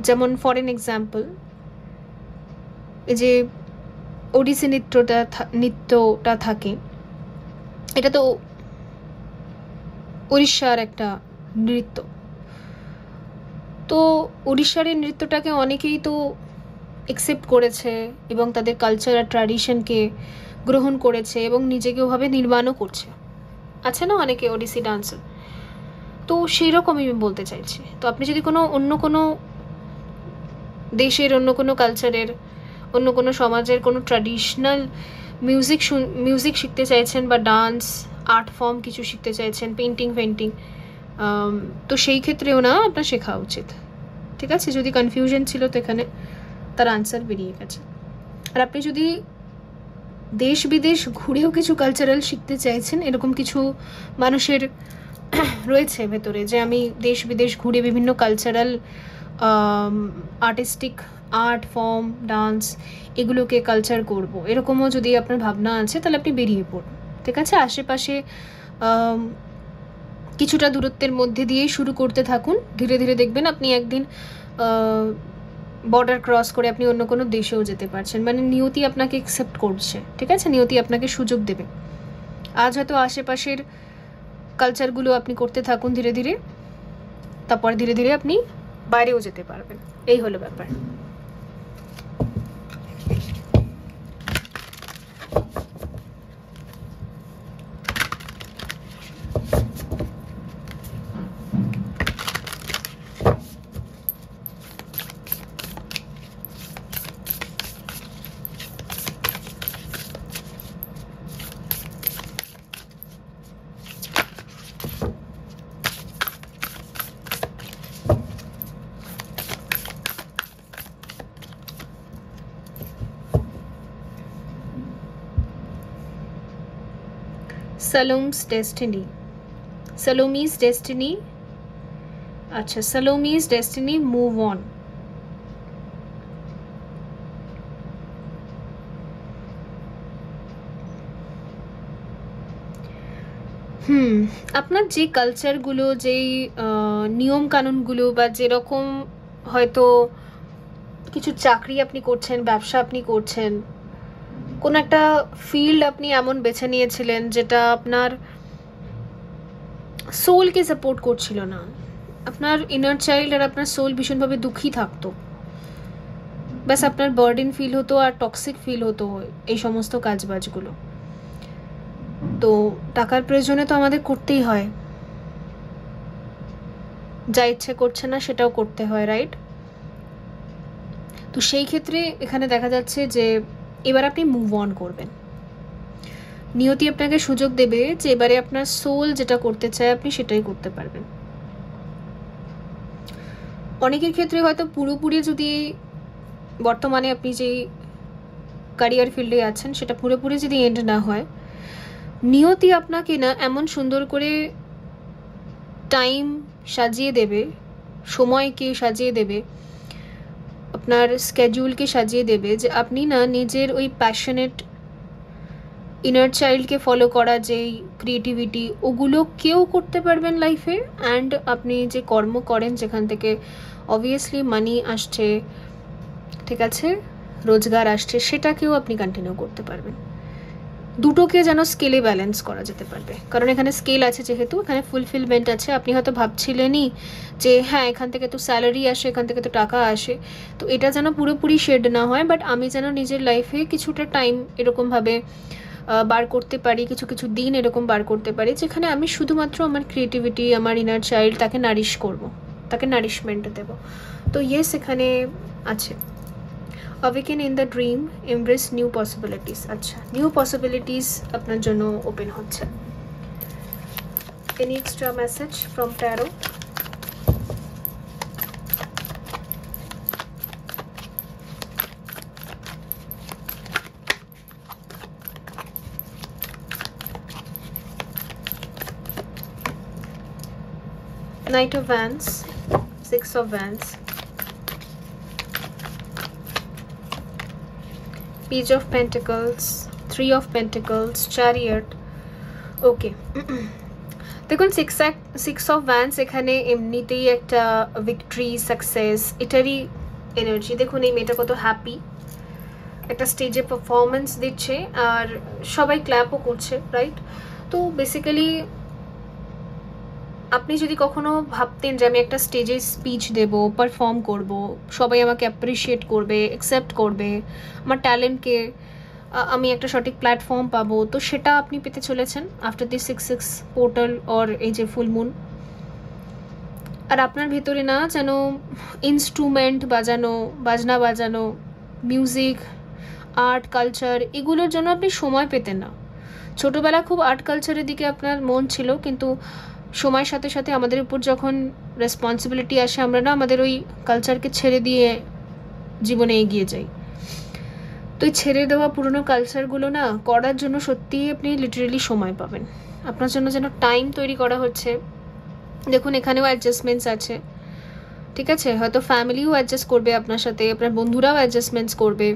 যেমন ফর এন এক্সাম্পল এই যে ওড়িশি নৃত্যটা থাকে, এটা তো উড়িষ্যার একটা নৃত্য, তো উড়িষ্যার এই নৃত্যটাকে অনেকেই তো অ্যাকসেপ্ট করেছে এবং তাদের কালচার আর ট্র্যাডিশনকে গ্রহণ করেছে এবং নিজেকে ওভাবে নির্মাণও করছে, আছে না অনেকে ওড়িশি ডান্সার, তো সেই রকমই আমি বলতে চাইছি। তো আপনি যদি অন্য কোনো দেশের, অন্য কোনো কালচারের, অন্য কোনো সমাজের কোনো ট্র্যাডিশনাল মিউজিক শিখতে চাইছেন, বা ডান্স আর্ট ফর্ম কিছু শিখতে চাইছেন, পেন্টিং, তো সেই ক্ষেত্রেও না আপনার শেখা উচিত, ঠিক আছে। যদি কনফিউশন ছিল তো এখানে তার আনসার বেরিয়ে গেছে। আর আপনি যদি দেশ বিদেশ ঘুরেও কিছু কালচারাল শিখতে চাইছেন, এরকম কিছু মানুষের রয়েছে ভেতরে যে আমি দেশ বিদেশ ঘুরে বিভিন্ন cultural artistic art form dance এগুলোকে কালচার করব, এরকমও যদি আপনার ভাবনা আছে, তাহলে আপনি বেরিয়ে পড়ুন, ঠিক আছে। আশেপাশে কিছুটা দূরত্বের মধ্যে দিয়েই শুরু করতে থাকুন, ধীরে ধীরে দেখবেন আপনি একদিন বর্ডার ক্রস করে আপনি অন্য কোনো দেশেও যেতে পারছেন, মানে নিয়তি আপনাকে অ্যাকসেপ্ট করছে, ঠিক আছে, নিয়তি আপনাকে সুযোগ দেবে। আজ হয়তো আশেপাশের কালচারগুলো আপনি করতে থাকুন ধীরে ধীরে, তারপর ধীরে ধীরে আপনি বাইরেও যেতে পারবেন, এই হলো ব্যাপার। Salome's destiny. Salome's destiny. আচ্ছা, Salome's destiny, move on. আপনার যে কালচারগুলো, যেই নিয়ম কানুনগুলো, বা যেরকম হয়তো কিছু চাকরি আপনি করছেন, ব্যবসা আপনি করছেন, কোন একটা ফিল্ড আপনি এমন বেছে নিয়েছিলেন যেটা আপনার সোলকে সাপোর্ট করছিল না, আপনার ইনার চাইল্ড আর আপনার সোল ভীষণভাবে দুঃখী থাকতো, ব্যাস আপনার বার্ডেন ফিল হতো আর টক্সিক ফিল হতো এই সমস্ত কাজবাজগুলো। তো টাকার প্রয়োজনে তো আমাদের করতেই হয়, যা ইচ্ছে করছে না সেটাও করতে হয়, রাইট? তো সেই ক্ষেত্রে এখানে দেখা যাচ্ছে যে এবার আপনি মুভ অন করবেন। নিয়তি আপনাকে সুযোগ দেবে যে এবারে আপনার সোল যেটা করতে চায় আপনি সেটাই করতে পারবেন। অনেকের ক্ষেত্রে হয়তো পুরোপুরি যদি বর্তমানে আপনি যেই ক্যারিয়ার ফিল্ডে আছেন সেটা পুরোপুরি যদি এন্ড না হয়, নিয়তি আপনাকে না এমন সুন্দর করে টাইম সাজিয়ে দেবে, সময়কে সাজিয়ে দেবে, আপনার স্কেডিউলকে সাজিয়ে দেবে যে আপনি না নিজের ওই প্যাশনেট ইনার চাইল্ডকে ফলো করা, যেই ক্রিয়েটিভিটি, ওগুলোকেও করতে পারবেন লাইফে। অ্যান্ড আপনি যে কর্ম করেন যেখান থেকে অবভিয়াসলি মানি আসছে, ঠিক আছে, রোজগার আসছে, সেটাকেও আপনি কন্টিনিউ করতে পারবেন। দুটোকে যেন স্কেলে ব্যালেন্স করা যেতে পারবে, কারণ এখানে স্কেল আছে যেহেতু, এখানে ফুলফিলমেন্ট আছে। আপনি হয়তো ভাবছিলেনই যে হ্যাঁ এখান থেকে তো স্যালারি আসে, এখান থেকে তো টাকা আসে, তো এটা যেন পুরোপুরি শেড না হয়, বাট আমি যেন নিজের লাইফে কিছুটা টাইম এরকমভাবে বার করতে পারি, কিছু কিছু দিন এরকম বার করতে পারি যেখানে আমি শুধুমাত্র আমার ক্রিয়েটিভিটি, আমার ইনার চাইল্ড, তাকে নারিশ করব, তাকে নারিশমেন্ট দেব। তো ইয়েস এখানে আছে awaken in the dream, embrace new possibilities. আচ্ছা, নিউ পসিবিলিটিস আপনার জন্য ওপেন হচ্ছে। Any extra message from tarot? Knight of Wands, Six of Wands, Page of Pentacles, Three of Pentacles, Chariot. ওকে, দেখুন সিক্স অফ ওয়ান্স এখানে এমনিতেই একটা victory, success, এটারই energy. দেখুন এই মেয়েটা কত হ্যাপি, একটা স্টেজে পারফরমেন্স দিচ্ছে আর সবাই ক্ল্যাপও করছে, রাইট? তো বেসিক্যালি আপনি যদি কখনো ভাবতেন যে আমি একটা স্টেজে স্পিচ দেব, পারফর্ম করব, সবাই আমাকে অ্যাপ্রিসিয়েট করবে, অ্যাকসেপ্ট করবে, আমার ট্যালেন্টকে আমি একটা সঠিক প্ল্যাটফর্ম পাবো, তো সেটা আপনি পেতে চলেছেন আফটার দি 6/6 পোর্টাল অর এই যে ফুল মুন। আর আপনার ভেতরে না যেন ইনস্ট্রুমেন্ট বাজানো, বাজনা বাজানো, মিউজিক, আর্ট, কালচার, এগুলোর জন্য আপনি সময় পেতেন না। ছোটোবেলা খুব আর্ট কালচারের দিকে আপনার মন ছিল, কিন্তু সময়ের সাথে সাথে আমাদের উপর যখন রেসপন্সিবিলিটি আসে আমরা না আমাদের ওই কালচারকে ছেড়ে দিয়ে জীবনে এগিয়ে যাই। তো এই ছেড়ে দেওয়া পুরনো কালচারগুলো না করার জন্য সত্যিই আপনি লিটারেলি সময় পাবেন। আপনার জন্য যেন টাইম তৈরি করা হচ্ছে। দেখুন এখানেও অ্যাডজাস্টমেন্টস আছে, ঠিক আছে, হয়তো ফ্যামিলিও অ্যাডজাস্ট করবে আপনার সাথে, আপনার বন্ধুরাও অ্যাডজাস্টমেন্টস করবে,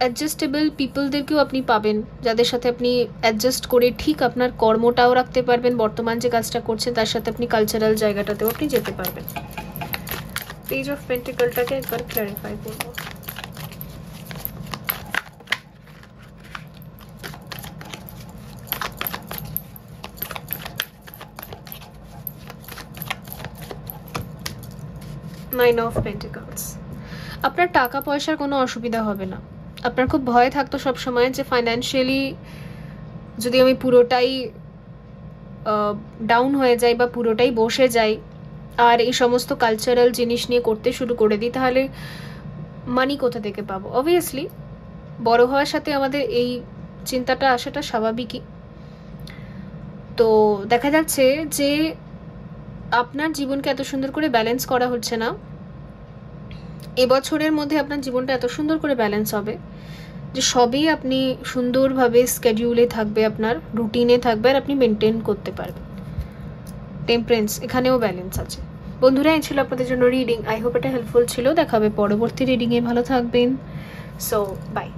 অ্যাডজাস্টেবল পিপলদেরকেও আপনি পাবেন যাদের সাথে আপনি অ্যাডজাস্ট করে ঠিক আপনার কর্মটাও রাখতে পারবেন, বর্তমান যে কাজটা করছেন তার সাথে আপনি কালচারাল জায়গাটাতেও আপনি যেতে পারবেন। পেজ অফ পেন্টিকলটাকে একবার ক্ল্যারিফাই করব। নাইন অফ পেন্টিকলস, আপনার টাকা পয়সার কোনো অসুবিধা হবে না। আপনার খুব ভয় থাকতো সবসময় যে ফাইন্যান্সিয়ালি যদি আমি পুরোটাই ডাউন হয়ে যাই বা পুরোটাই বসে যাই আর এই সমস্ত কালচারাল জিনিস নিয়ে করতে শুরু করে দিই, তাহলে মানি কোথা থেকে পাবো? অবভিয়াসলি বড় হওয়ার সাথে আমাদের এই চিন্তাটা আসাটা স্বাভাবিকই। তো দেখা যাচ্ছে যে আপনার জীবনকে এত সুন্দর করে ব্যালেন্স করা হচ্ছে না, এবছরের মধ্যে আপনার জীবনটা এত সুন্দর করে ব্যালেন্স হবে যে সবই আপনি সুন্দরভাবে স্কেডিউলে থাকবে, আপনার রুটিনে থাকবে, আর আপনি মেনটেন করতে পারবেন। টেম্পারেন্স, এখানেও ব্যালেন্স আছে। বন্ধুরা, এই ছিল আপনাদের জন্য রিডিং। আই হোপ এটা হেল্পফুল ছিল। দেখাবে পরবর্তী রিডিংয়ে। ভালো থাকবেন। So by.